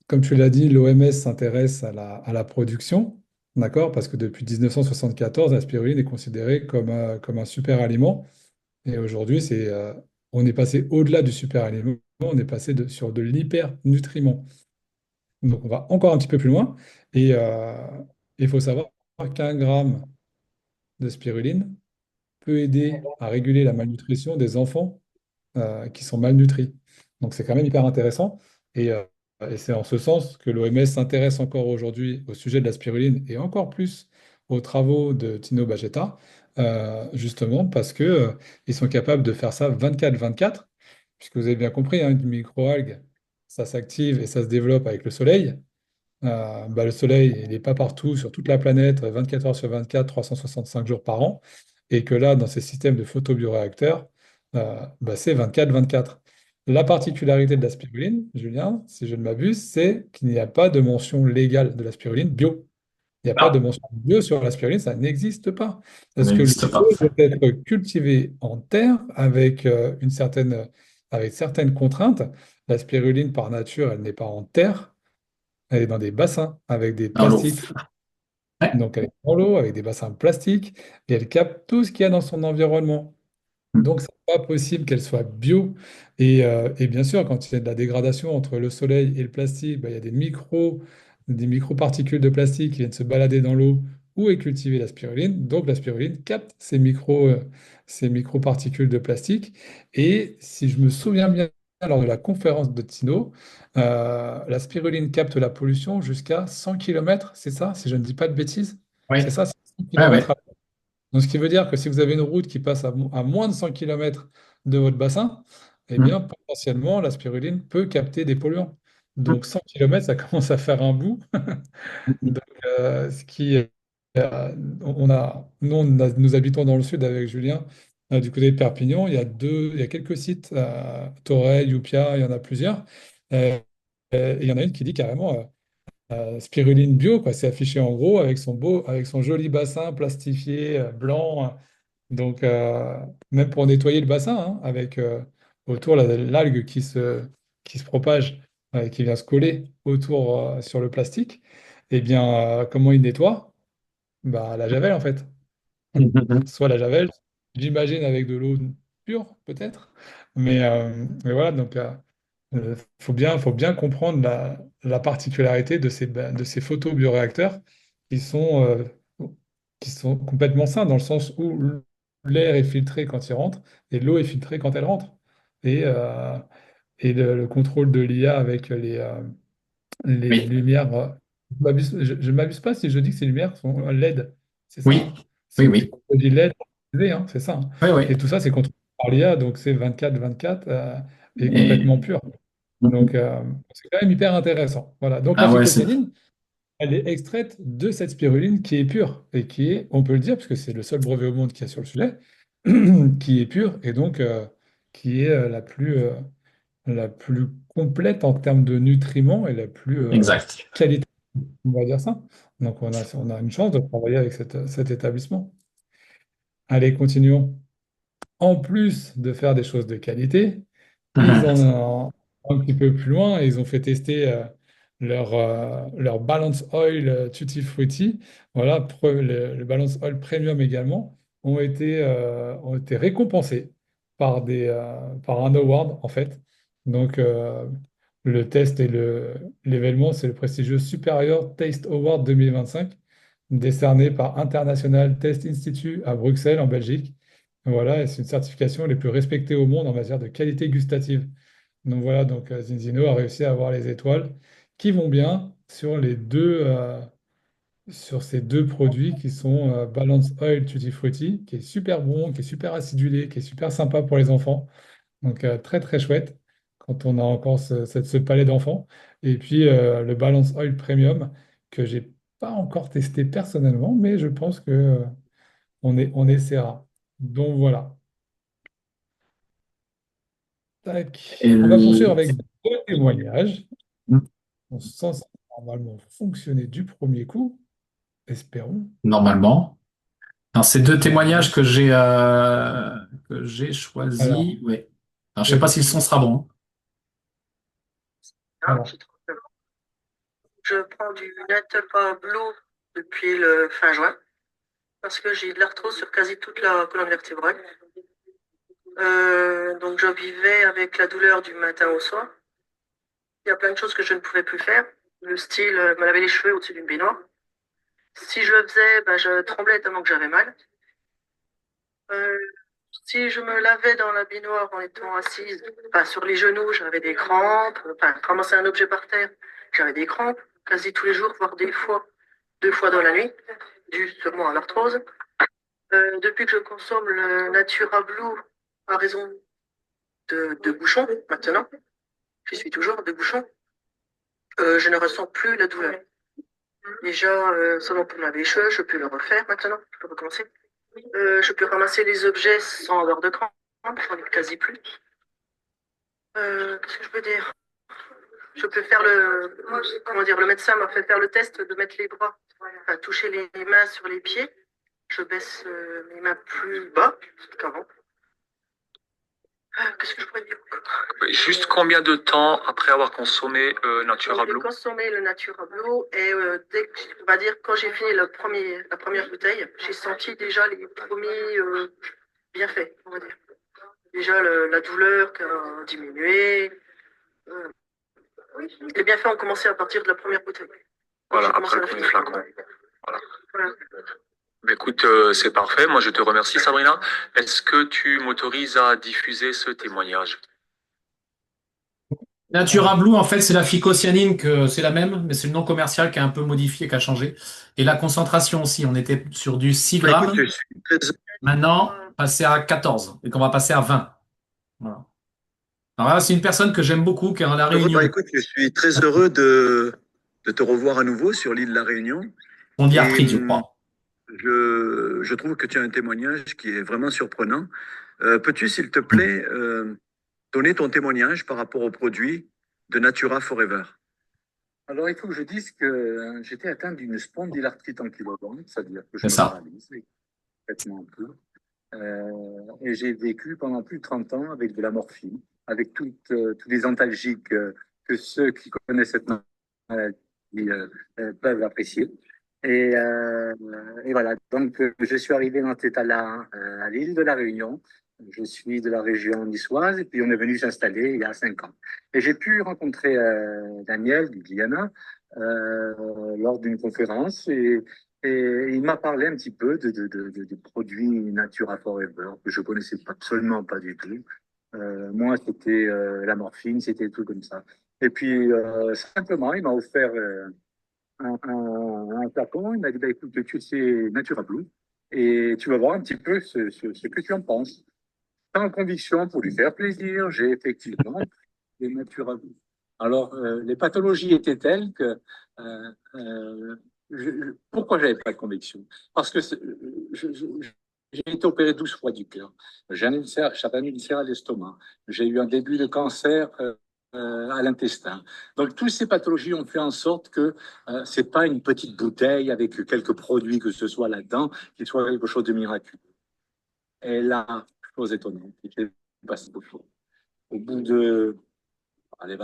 Comme tu l'as dit, l'OMS s'intéresse à la production, d'accord? Parce que depuis 1974, la spiruline est considérée comme un super aliment. Et aujourd'hui, on est passé au-delà du super aliment, on est passé sur de l'hypernutriment. Donc, on va encore un petit peu plus loin. Et il faut savoir qu'un gramme de spiruline peut aider à réguler la malnutrition des enfants qui sont malnutris. Donc, c'est quand même hyper intéressant. Et c'est en ce sens que l'OMS s'intéresse encore aujourd'hui au sujet de la spiruline et encore plus aux travaux de Tino Bagetta, justement parce que, ils sont capables de faire ça 24/24, puisque vous avez bien compris, hein, une microalgue, ça s'active et ça se développe avec le soleil. Le soleil, il n'est pas partout sur toute la planète, 24 heures sur 24, 365 jours par an. Et que là, dans ces systèmes de photobioréacteurs, c'est 24/24. La particularité de la spiruline, Julien, si je ne m'abuse, c'est qu'il n'y a pas de mention légale de la spiruline bio. Il n'y a pas de non, mention bio sur la spiruline, ça n'existe pas. ça Parce que le n'existe pas. bio doit être cultivé en terre avec certaines contraintes. La spiruline, par nature, elle n'est pas en terre, elle est dans des bassins avec des Dans l'eau. plastiques Ouais. Donc, elle est dans l'eau, avec des bassins plastiques, et elle capte tout ce qu'il y a dans son environnement. Mm. Donc, c'est pas possible qu'elle soit bio. Et bien sûr, quand il y a de la dégradation entre le soleil et le plastique, bah, il y a des microparticules de plastique qui viennent se balader dans l'eau où est cultivée la spiruline. Donc, la spiruline capte ces microparticules de plastique. Et si je me souviens bien, lors de la conférence de Tino, la spiruline capte la pollution jusqu'à 100 km, c'est ça, si je ne dis pas de bêtises? C'est Oui. ça, c'est 100 Ouais, km. ouais. Donc, ce qui veut dire que si vous avez une route qui passe à moins de 100 km de votre bassin, eh bien, Mm. potentiellement, la spiruline peut capter des polluants. Donc, 100 km, ça commence à faire un bout. Mm. Donc, nous habitons dans le sud avec Julien, du côté de Perpignan. Il y a quelques sites, Toreil, Youpia, il y en a plusieurs. Euh, et il y en a une qui dit carrément spiruline bio, quoi. C'est affiché en gros avec son joli bassin plastifié, blanc. Donc, même pour nettoyer le bassin, hein, avec autour l'algue qui se propage, qui vient se coller autour sur le plastique, eh bien, comment il nettoie? Bah, la javel, en fait. Mm. Soit la javel, j'imagine avec de l'eau pure, peut-être. Mais voilà, donc faut bien comprendre la particularité de ces photobioréacteurs qui sont, euh, qui sont complètement sains, dans le sens où l'air est filtré quand il rentre et l'eau est filtrée quand elle rentre. Et, euh, et le contrôle de l'IA avec les Oui. lumières. Je ne m'abuse pas si je dis que ces lumières sont LED. C'est ça, Oui. hein. Ce Oui, sont des oui. technologies LED, hein, c'est ça, hein. Oui, oui. Et tout ça, c'est contrôlé par l'IA, donc c'est 24/24 et Et... complètement pur. Donc, c'est quand même hyper intéressant. Voilà. Donc, la Ah ouais, c'est... phycocyanine, elle est extraite de cette spiruline qui est pure et qui est, on peut le dire, parce que c'est le seul brevet au monde qui a sur le sujet, qui est pure et donc qui est la plus complète en termes de nutriments et la plus Exact. qualitative, on va dire ça. Donc, on a une chance de travailler avec cet établissement. Allez, continuons. En plus de faire des choses de qualité, ils en ont un petit peu plus loin et ils ont fait tester leur Balance Oil Tutti Frutti. Voilà, le Balance Oil Premium également ont été récompensés par un award en fait. Donc, le test et l'événement, c'est le prestigieux Superior Taste Award 2025, décerné par International Test Institute à Bruxelles, en Belgique. Voilà, et c'est une certification les plus respectées au monde en matière de qualité gustative. Donc voilà, donc Zinzino a réussi à avoir les étoiles qui vont bien sur ces deux produits qui sont Balance Oil Tutti Frutti, qui est super bon, qui est super acidulé, qui est super sympa pour les enfants. Donc très très chouette quand on a encore ce palais d'enfants. Et puis le Balance Oil Premium que j'ai pas encore testé personnellement, mais je pense que on essaiera. Donc voilà. Et Tac. On va poursuivre avec deux témoignages. le- On est censé normalement fonctionner du premier coup, espérons. Normalement. Dans ces deux Voilà. témoignages que j'ai Alors, choisis, oui. Alors, je sais pas oui. si le son sera bon. Alors, Je prends du Natapa Blue depuis le fin juin parce que j'ai de l'arthrose sur quasi toute la colonne vertébrale. Donc je vivais avec la douleur du matin au soir. Il y a plein de choses que je ne pouvais plus faire. Le style me laver les cheveux au-dessus d'une baignoire. Si je le faisais, ben, je tremblais tellement que j'avais mal. Euh, si je me lavais dans la baignoire en étant assise, ben, sur les genoux, j'avais des crampes. Enfin, ramasser un objet par terre, j'avais des crampes quasi tous les jours, voire des fois, 2 fois dans la nuit, dû sûrement à l'arthrose. Depuis que je consomme le Natura Blue à raison de bouchons maintenant, je suis toujours de bouchons, je ne ressens plus la douleur. Déjà, seulement pour me laver les cheveux, je peux le refaire maintenant, je peux recommencer. Je peux ramasser les objets sans avoir de crampes, j'en ai quasi plus. Qu'est-ce que je peux dire? Je peux faire comment dire, le médecin m'a fait faire le test de mettre les bras, enfin, toucher les mains sur les pieds. Je baisse mes mains plus bas qu'avant. Qu'est-ce que je pourrais dire encore? Juste combien de temps après avoir consommé Natura Donc, j'ai Blue? consommé le Natura Blue et on va dire, quand j'ai fini la première bouteille, j'ai senti déjà les premiers bienfaits, on va dire. Déjà, la douleur qui a diminué. Euh, les bienfaits ont commencé à partir de la première bouteille. Voilà, J'ai commencé après le à premier finir. flacon. Voilà. Voilà. Ben, écoute, c'est parfait. Moi, je te remercie, Sabrina. Est-ce que tu m'autorises à diffuser ce témoignage? Natura Blue, en fait, c'est la phycocyanine, que c'est la même, mais c'est le nom commercial qui a un peu modifié, qui a changé. Et la concentration aussi, on était sur du 6 Bah, écoute, grammes, je suis très, maintenant, passer à 14, et qu'on va passer à 20. Voilà. Alors là, c'est une personne que j'aime beaucoup, qui est à La heureux, bah, Réunion. écoute, je suis très heureux de te revoir à nouveau sur l'île de la Réunion. On dit Et arthrite, je crois. je trouve que tu as un témoignage qui est vraiment surprenant. Peux-tu, s'il te plaît, donner ton témoignage par rapport au produit de Natura Forever? Alors, il faut que je dise que j'étais atteint d'une spondylarthrite ankylosante, c'est-à-dire que je C'est me ça. paralyse complètement un peu. Et j'ai vécu pendant plus de 30 ans avec de la morphine, avec tous les antalgiques que ceux qui connaissent cette maladie peuvent apprécier. Et voilà, donc je suis arrivé dans cet état-là à l'île de la Réunion. Je suis de la région niçoise et puis on est venu s'installer il y a 5 ans. Et j'ai pu rencontrer Daniel du Guyana lors d'une conférence et il m'a parlé un petit peu de produits Natura Forever que je connaissais absolument pas du tout. Moi, c'était la morphine, c'était tout comme ça. Et puis, simplement, il m'a offert un flacon. Il m'a dit, bah, écoute, tu sais Natura Blue et tu vas voir un petit peu ce que tu en penses. Sans conviction, pour lui faire plaisir, j'ai effectivement pris des Natura Blue. Alors, les pathologies étaient telles que pourquoi j'avais pas de conviction? Parce que j'ai été opéré 12 fois du cœur. J'avais un ulcère à l'estomac. J'ai eu un début de cancer à l'intestin. Donc, toutes ces pathologies ont fait en sorte que c'est pas une petite bouteille avec quelques produits que ce soit là-dedans qui soit quelque chose de miraculeux. Et là, chose étonnante, il s'est passé beaucoup de choses. Au bout de allez,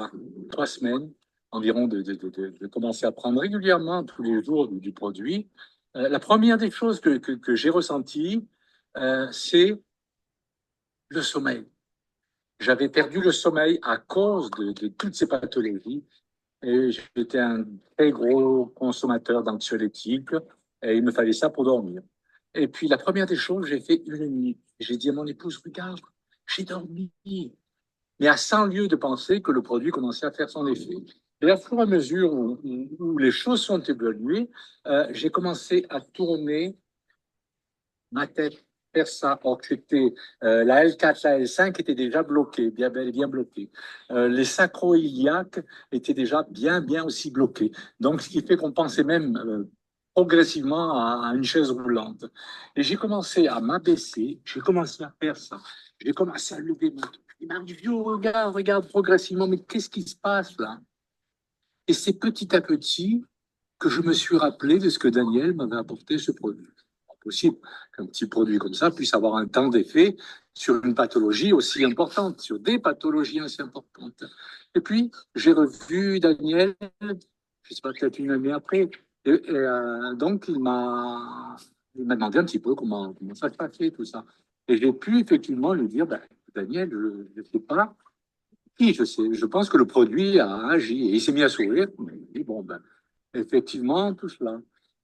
3 semaines environ de commencer à prendre régulièrement tous les jours du produit. La première des choses que j'ai ressenties, c'est le sommeil. J'avais perdu le sommeil à cause de toutes ces pathologies et j'étais un très gros consommateur d'anxiolytiques et il me fallait ça pour dormir. Et puis la première des choses, j'ai fait une nuit. J'ai dit à mon épouse, regarde, j'ai dormi, mais à 100 lieues de penser que le produit commençait à faire son effet. Et à fur et à mesure où les choses sont évoluées, j'ai commencé à tourner ma tête vers ça. Or, c'était la L4, la L5 étaient déjà bloquées, bien bel et bien bloquées. Les sacro-iliaques étaient déjà bien aussi bloqués. Donc, ce qui fait qu'on pensait même progressivement à une chaise roulante. Et j'ai commencé à m'abaisser, j'ai commencé à faire ça. J'ai commencé à lever mon dos. Il m'a dit, vieux, regarde progressivement, mais qu'est-ce qui se passe là? Et c'est petit à petit que je me suis rappelé de ce que Daniel m'avait apporté ce produit. Pas possible qu'un petit produit comme ça puisse avoir un temps d'effet sur une pathologie aussi importante, sur des pathologies aussi importantes. Et puis, j'ai revu Daniel, je ne sais pas, peut-être une année après, donc il m'a demandé un petit peu comment ça se passait, tout ça. Et j'ai pu effectivement lui dire, ben, Daniel, je ne sais pas, si, je sais, je pense que le produit a agi. Et il s'est mis à sourire. Il m'a dit, bon, ben, effectivement, tout cela.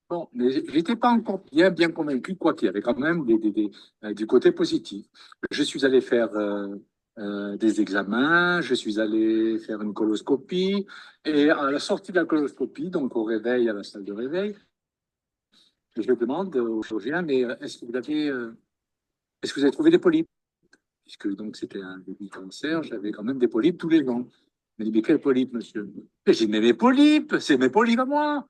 Bon, mais j'étais pas encore bien convaincu, quoi qu'il y avait quand même du côté positif. Je suis allé faire des examens, je suis allé faire une coloscopie, et à la sortie de la coloscopie, donc au réveil, à la salle de réveil, je demande au chirurgien, mais est-ce que vous avez trouvé des polypes? Puisque donc c'était un début de cancer, j'avais quand même des polypes tous les ans. Il m'a dit, mais quels polypes, monsieur? Mais j'ai dit, mais mes polypes, c'est mes polypes à moi.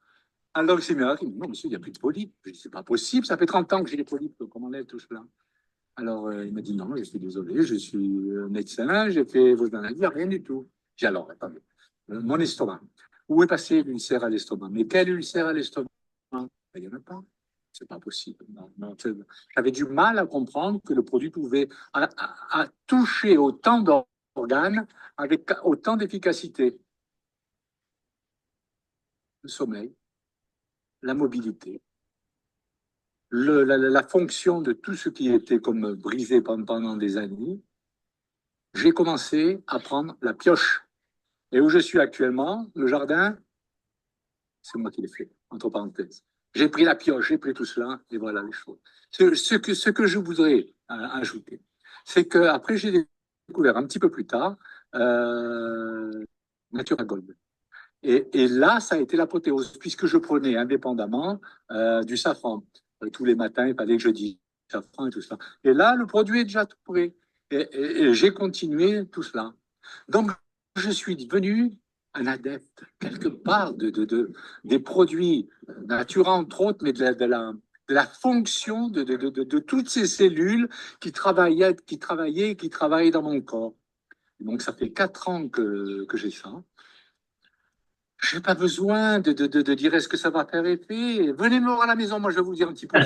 Alors, c'est miracle. Il me dit, non, monsieur, il n'y a plus de polypes. Je dis, c'est pas possible, ça fait 30 ans que j'ai des polypes, comment on enlève tout cela? Alors, il m'a dit, non, je suis désolé, je suis médecin, j'ai fait vos analyses, rien du tout. J'ai dit, alors, attendez, mon estomac. Où est passé l'ulcère à l'estomac? Mais quel ulcère à l'estomac? Il n'y en a pas. c'est pas possible. Non, non, j'avais du mal à comprendre que le produit pouvait à toucher autant d'organes avec autant d'efficacité. Le sommeil, la mobilité, la fonction de tout ce qui était comme brisé pendant des années. J'ai commencé à prendre la pioche. Et où je suis actuellement, le jardin, c'est moi qui l'ai fait, entre parenthèses. J'ai pris la pioche, j'ai pris tout cela, et voilà les choses. Ce que je voudrais ajouter, c'est qu'après, j'ai découvert un petit peu plus tard Natura Gold. Et là, ça a été l'apothéose, puisque je prenais indépendamment du safran. Tous les matins, il fallait que je dise safran et tout ça. Et là, le produit est déjà tout prêt. Et j'ai continué tout cela. Donc, je suis devenu un adepte, quelque part, des produits Natura, entre autres, mais de la fonction de toutes ces cellules qui travaillaient dans mon corps. Donc, ça fait 4 ans que j'ai ça. Je n'ai pas besoin de dire est-ce que ça va faire effet. Venez me voir à la maison, moi je vais vous dire un petit peu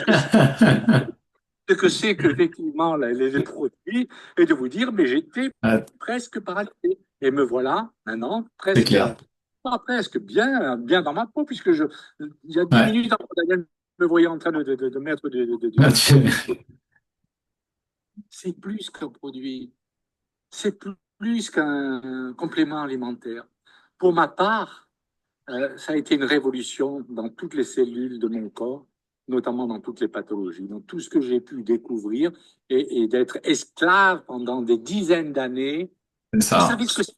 ce que c'est qu'effectivement les produits et de vous dire, mais j'étais presque paralysé. Et me voilà maintenant, C'est presque, clair. pas presque, bien dans ma peau, puisque il y a 10 Ouais. minutes avant Daniel me voyait en train de mettre du Tu- produit. C'est plus qu'un produit, c'est plus qu'un complément alimentaire. Pour ma part, ça a été une révolution dans toutes les cellules de mon corps, notamment dans toutes les pathologies. Donc tout ce que j'ai pu découvrir et d'être esclave pendant des dizaines d'années. C'est Vous ça. savez ce que c'est?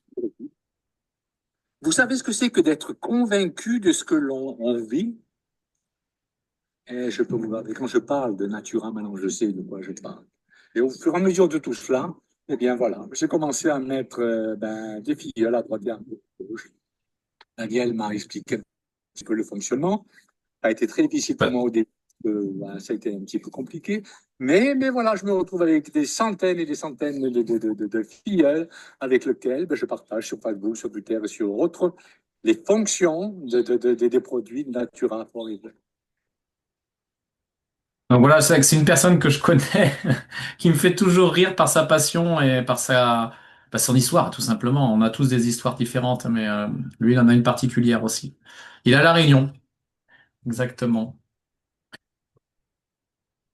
Vous savez ce que c'est que d'être convaincu de ce que l'on vit? Et je peux vous dire, quand je parle de Natura, maintenant je sais de quoi je parle. Et au fur et à mesure de tout cela, eh bien voilà, j'ai commencé à mettre des filles à la droite et à gauche. Daniel m'a expliqué un petit peu le fonctionnement. Ça a été très difficile pour Ouais. moi au début. Ça a été un petit peu compliqué. Mais voilà, je me retrouve avec des centaines et des centaines de filles avec lesquelles je partage sur Facebook, sur Twitter et sur autres les fonctions des produits Natura Forever. Donc voilà, c'est vrai que c'est une personne que je connais qui me fait toujours rire par sa passion et par son histoire, tout simplement. On a tous des histoires différentes, mais lui, il en a une particulière aussi. Il est à La Réunion, exactement.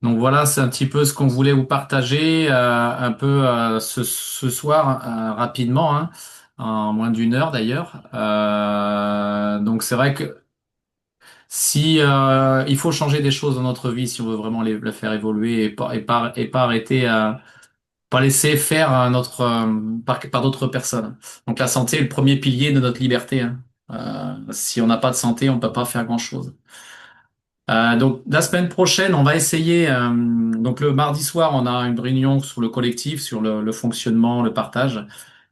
Donc voilà, c'est un petit peu ce qu'on voulait vous partager un peu ce soir rapidement, hein, en moins d'une heure d'ailleurs. Donc c'est vrai que si il faut changer des choses dans notre vie si on veut vraiment les faire évoluer et pas arrêter pas laisser faire par d'autres personnes. Donc la santé est le premier pilier de notre liberté, hein. Si on n'a pas de santé, on peut pas faire grand-chose. Donc la semaine prochaine, on va essayer. Donc le mardi soir, on a une réunion sur le collectif, sur le fonctionnement, le partage.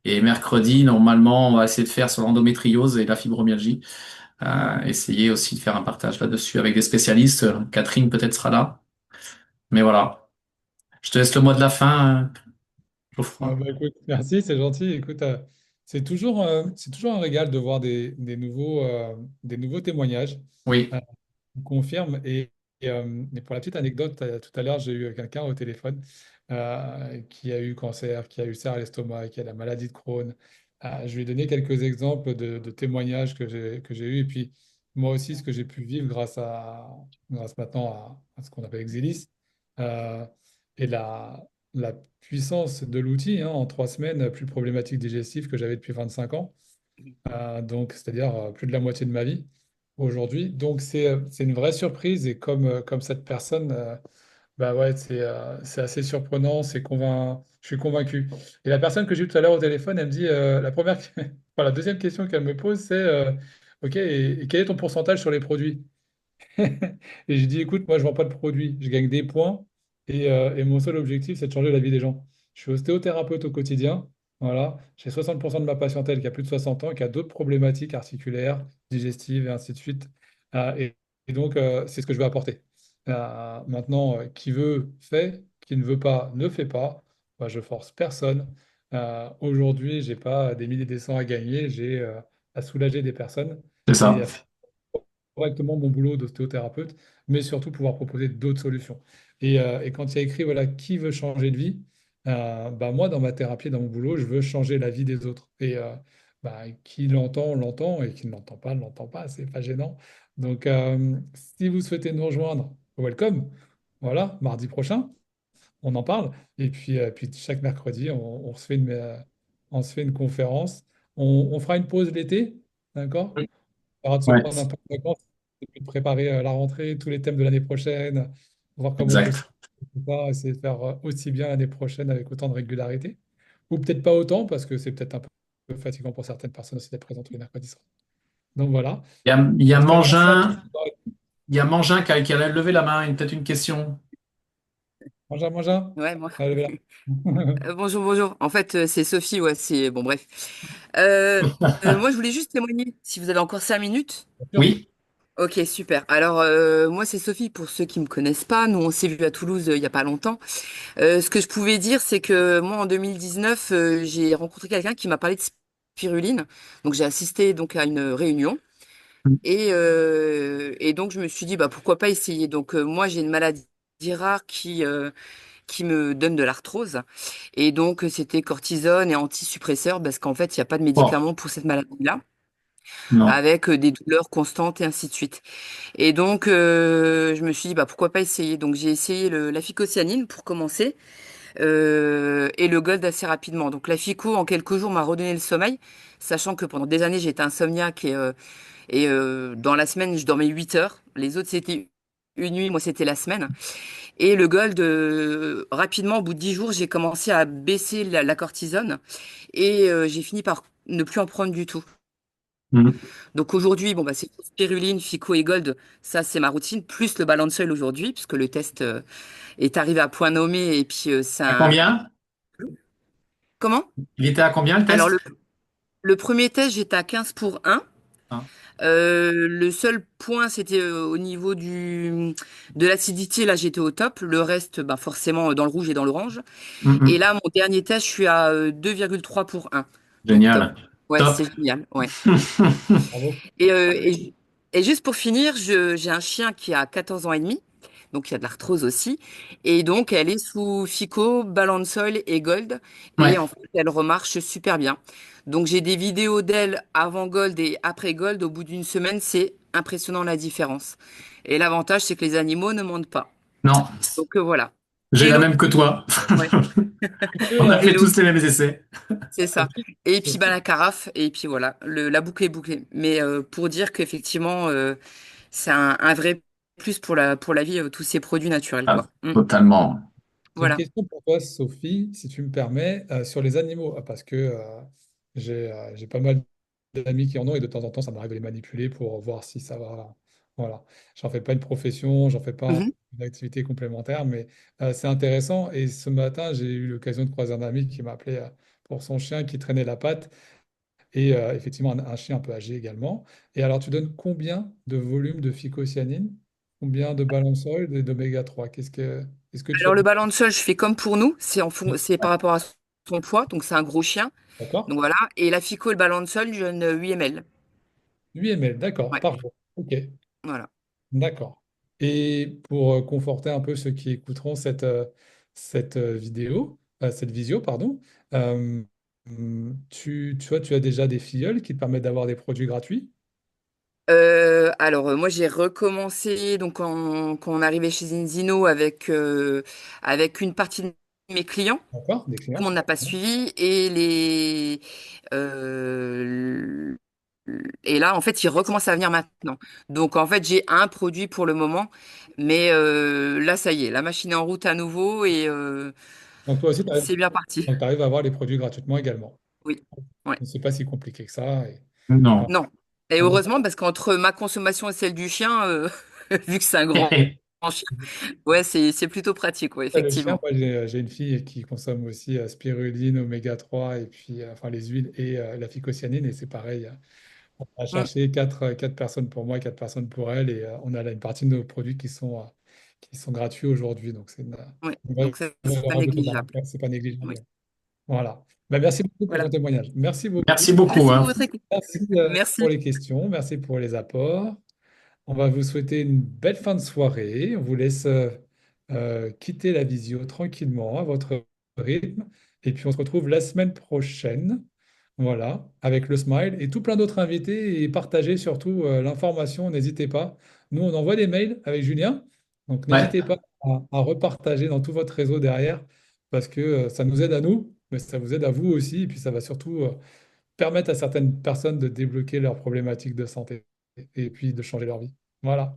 Et mercredi, normalement, on va essayer de faire sur l'endométriose et la fibromyalgie. Essayer aussi de faire un partage là-dessus avec des spécialistes. Catherine peut-être sera là. Mais voilà. Je te laisse le mot de la fin, Geoffroy. Bah, écoute, merci, c'est gentil. Écoute, c'est toujours un régal de voir des nouveaux témoignages. Oui, Euh, on confirme. Et pour la petite anecdote, tout à l'heure, j'ai eu quelqu'un au téléphone qui a eu cancer, qui a eu ulcère à l'estomac, qui a la maladie de Crohn. Je lui ai donné quelques exemples de témoignages que j'ai eus. Et puis, moi aussi, ce que j'ai pu vivre grâce maintenant à ce qu'on appelle Exilis. Euh, et la puissance de l'outil, hein, en 3 semaines, plus problématique digestive que j'avais depuis 25 ans. Donc, c'est-à-dire plus de la moitié de ma vie aujourd'hui. Donc, c'est une vraie surprise. Et comme cette personne, bah ouais, c'est assez surprenant. Je suis convaincu. Et la personne que j'ai eue tout à l'heure au téléphone, elle me dit, enfin, la deuxième question qu'elle me pose, c'est, OK, et quel est ton pourcentage sur les produits? Et j'ai dit, écoute, moi, je vends pas de produits, je gagne des points et mon seul objectif, c'est de changer la vie des gens. Je suis ostéothérapeute au quotidien. Voilà. J'ai 60% de ma patientèle qui a plus de 60 ans, qui a d'autres problématiques articulaires, digestives et ainsi de suite. Et donc, c'est ce que je veux apporter. Maintenant, qui veut, fait, qui ne veut pas, ne fait pas. Moi, je force personne. Aujourd'hui, j'ai pas des milliers des cents à gagner, j'ai à soulager des personnes c'est ça. et à correctement mon boulot d'ostéothérapeute. mais surtout pouvoir proposer d'autres solutions. Et quand il y a écrit, voilà, qui veut changer de vie, bah, moi, dans ma thérapie, dans mon boulot, je veux changer la vie des autres. Bah, qui l'entend, l'entend, et qui ne l'entend pas, ne l'entend pas, c'est pas gênant. Donc, si vous souhaitez nous rejoindre, welcome. Voilà, mardi prochain, on en parle. Et puis chaque mercredi, on se fait une conférence. On fera une pause l'été, d'accord? Oui. On essaiera de se Ouais, prendre un peu de vacances et puis de préparer la rentrée, tous les thèmes de l'année prochaine, voir comment on peut se exact. faire, essayer de faire aussi bien l'année prochaine avec autant de régularité. Ou peut-être pas autant, parce que c'est peut-être un peu fatigant pour certaines personnes aussi d'être présentes tous les mercredis soirs. Donc voilà. Il y a En tout cas, merci à tous. Il y a Mangin qui a levé la main, peut-être une question. Mangea, mangea. Ouais, moi. Allez, là. Bonjour, bonjour. En fait, c'est Sophie, ouais, c'est bon, bref. Moi, je voulais juste témoigner, si vous avez encore 5 minutes. Oui, Ok, super. Alors, moi, c'est Sophie, pour ceux qui me connaissent pas. Nous, on s'est vu à Toulouse il y a pas longtemps. Ce que je pouvais dire, c'est que moi, en 2019, j'ai rencontré quelqu'un qui m'a parlé de spiruline. Donc, j'ai assisté donc à une réunion. Et donc, je me suis dit, bah, pourquoi pas essayer. Donc, moi, j'ai une maladie rare qui me donne de l'arthrose. Et donc, c'était cortisone et antidépresseurs parce qu'en fait, il n'y a pas de bon, médicament pour cette maladie-là, non. avec des douleurs constantes et ainsi de suite. Et donc, je me suis dit, bah, pourquoi pas essayer. Donc, j'ai essayé la ficocyanine pour commencer et le gold assez rapidement. Donc, la fico, en quelques jours, m'a redonné le sommeil, sachant que pendant des années, j'étais insomniaque et dans la semaine, je dormais 8 heures. Les autres, c'était une nuit, moi, c'était la semaine. Et le gold, rapidement, au bout de 10 jours, j'ai commencé à baisser la cortisone et j'ai fini par ne plus en prendre du tout. Mhm. Donc aujourd'hui, bon, bah, c'est spiruline, fico et gold, ça c'est ma routine, plus le balance oil aujourd'hui, puisque le test est arrivé à point nommé et puis c'est À un... combien? Comment? Il était à combien le Alors test? le premier test, j'étais à 15 pour 1. Ah. Le seul point, c'était au niveau de l'acidité, là j'étais au top. Le reste, bah, forcément dans le rouge et dans l'orange. Et Mhm. là, mon dernier test, je suis à 2,3 pour 1. Donc top. Génial. Ouais, Top. c'est génial. Ouais. Bravo. Et, et juste pour finir, j'ai un chien qui a 14 ans et demi. Donc il y a de l'arthrose aussi. Et donc elle est sous Fico, Balansol et Gold. Et Ouais, en fait, elle remarche super bien. Donc j'ai des vidéos d'elle avant Gold et après Gold. Au bout d'une semaine, c'est impressionnant la différence. Et l'avantage, c'est que les animaux ne mentent pas. non, Donc voilà. j'ai la Hello. même que toi. Ouais. On a fait Hello. tous les mêmes essais. C'est ça. Sophie, Et puis bah, Sophie, la carafe, et puis voilà, la boucle est bouclée. Mais pour dire qu'effectivement, c'est un vrai plus pour la vie, tous ces produits naturels, Ah, quoi. Mm. totalement. j'ai une Voilà. question pour toi, Sophie, si tu me permets, sur les animaux, parce que j'ai pas mal d'amis qui en ont et de temps en temps, ça m'arrive de les manipuler pour voir si ça va. Voilà. J'en fais pas une profession, j'en fais pas Mhm. une activité complémentaire, mais c'est intéressant. Et ce matin, j'ai eu l'occasion de croiser un ami qui m'a appelé pour son chien qui traînait la patte et effectivement un chien un peu âgé également. Et alors, tu donnes combien de volume de phycocyanine, combien de balanceuses et d'oméga 3? Est-ce que tu as... Alors le ballon de sol, je fais comme pour nous, c'est par rapport à son poids, donc c'est un gros chien. D'accord? Donc voilà. Et la Fico, le ballon de sol, je donne 8 ml. 8 ml, d'accord, Ouais, parfait. Ok, voilà. d'accord. Et pour conforter un peu ceux qui écouteront cette vidéo, cette visio, pardon, euh, tu vois, tu as déjà des filleuls qui te permettent d'avoir des produits gratuits, Alors moi j'ai recommencé donc quand on arrivait chez Enzino avec une partie de mes clients. d'accord? Des Tout le clients? monde n'a pas suivi euh, et là en fait ils recommencent à venir maintenant. Donc en fait j'ai un produit pour le moment, mais là ça y est, la machine est en route à nouveau et Donc toi aussi, c'est bien parti. tu arrives à avoir les produits gratuitement également. Oui, ouais, C'est pas si compliqué que ça. Non. Voilà. non. Et On heureusement parce qu'entre ma consommation et celle du chien, vu que c'est un grand chien, ouais c'est plutôt pratique, ouais, Le chien, effectivement. moi j'ai une fille qui consomme aussi spiruline, oméga 3 et puis enfin les huiles et la phycocyanine et c'est pareil. On a Mm, cherché quatre personnes pour moi, 4 personnes pour elle et on a là une partie de nos produits qui sont gratuits aujourd'hui. Donc c'est ouais. une vraie Donc ça c'est valeur pas ajoutée. Bah, négligeable. c'est pas Oui, négligeable. Voilà. Bah, merci beaucoup pour ton voilà. témoignage. Merci Merci beaucoup. beaucoup, Merci pour hein. votre écoute. Merci pour Merci. les questions. Merci pour les apports. On va vous souhaiter une belle fin de soirée. On vous laisse quitter la visio tranquillement à votre rythme. Et puis on se retrouve la semaine prochaine. Voilà, avec le Smile et tout plein d'autres invités et partagez surtout l'information, n'hésitez pas. Nous, on envoie des mails avec Julien, donc Ouais. n'hésitez pas à repartager dans tout votre réseau derrière parce que ça nous aide à nous, mais ça vous aide à vous aussi et puis ça va surtout permettre à certaines personnes de débloquer leurs problématiques de santé et puis de changer leur vie. Voilà.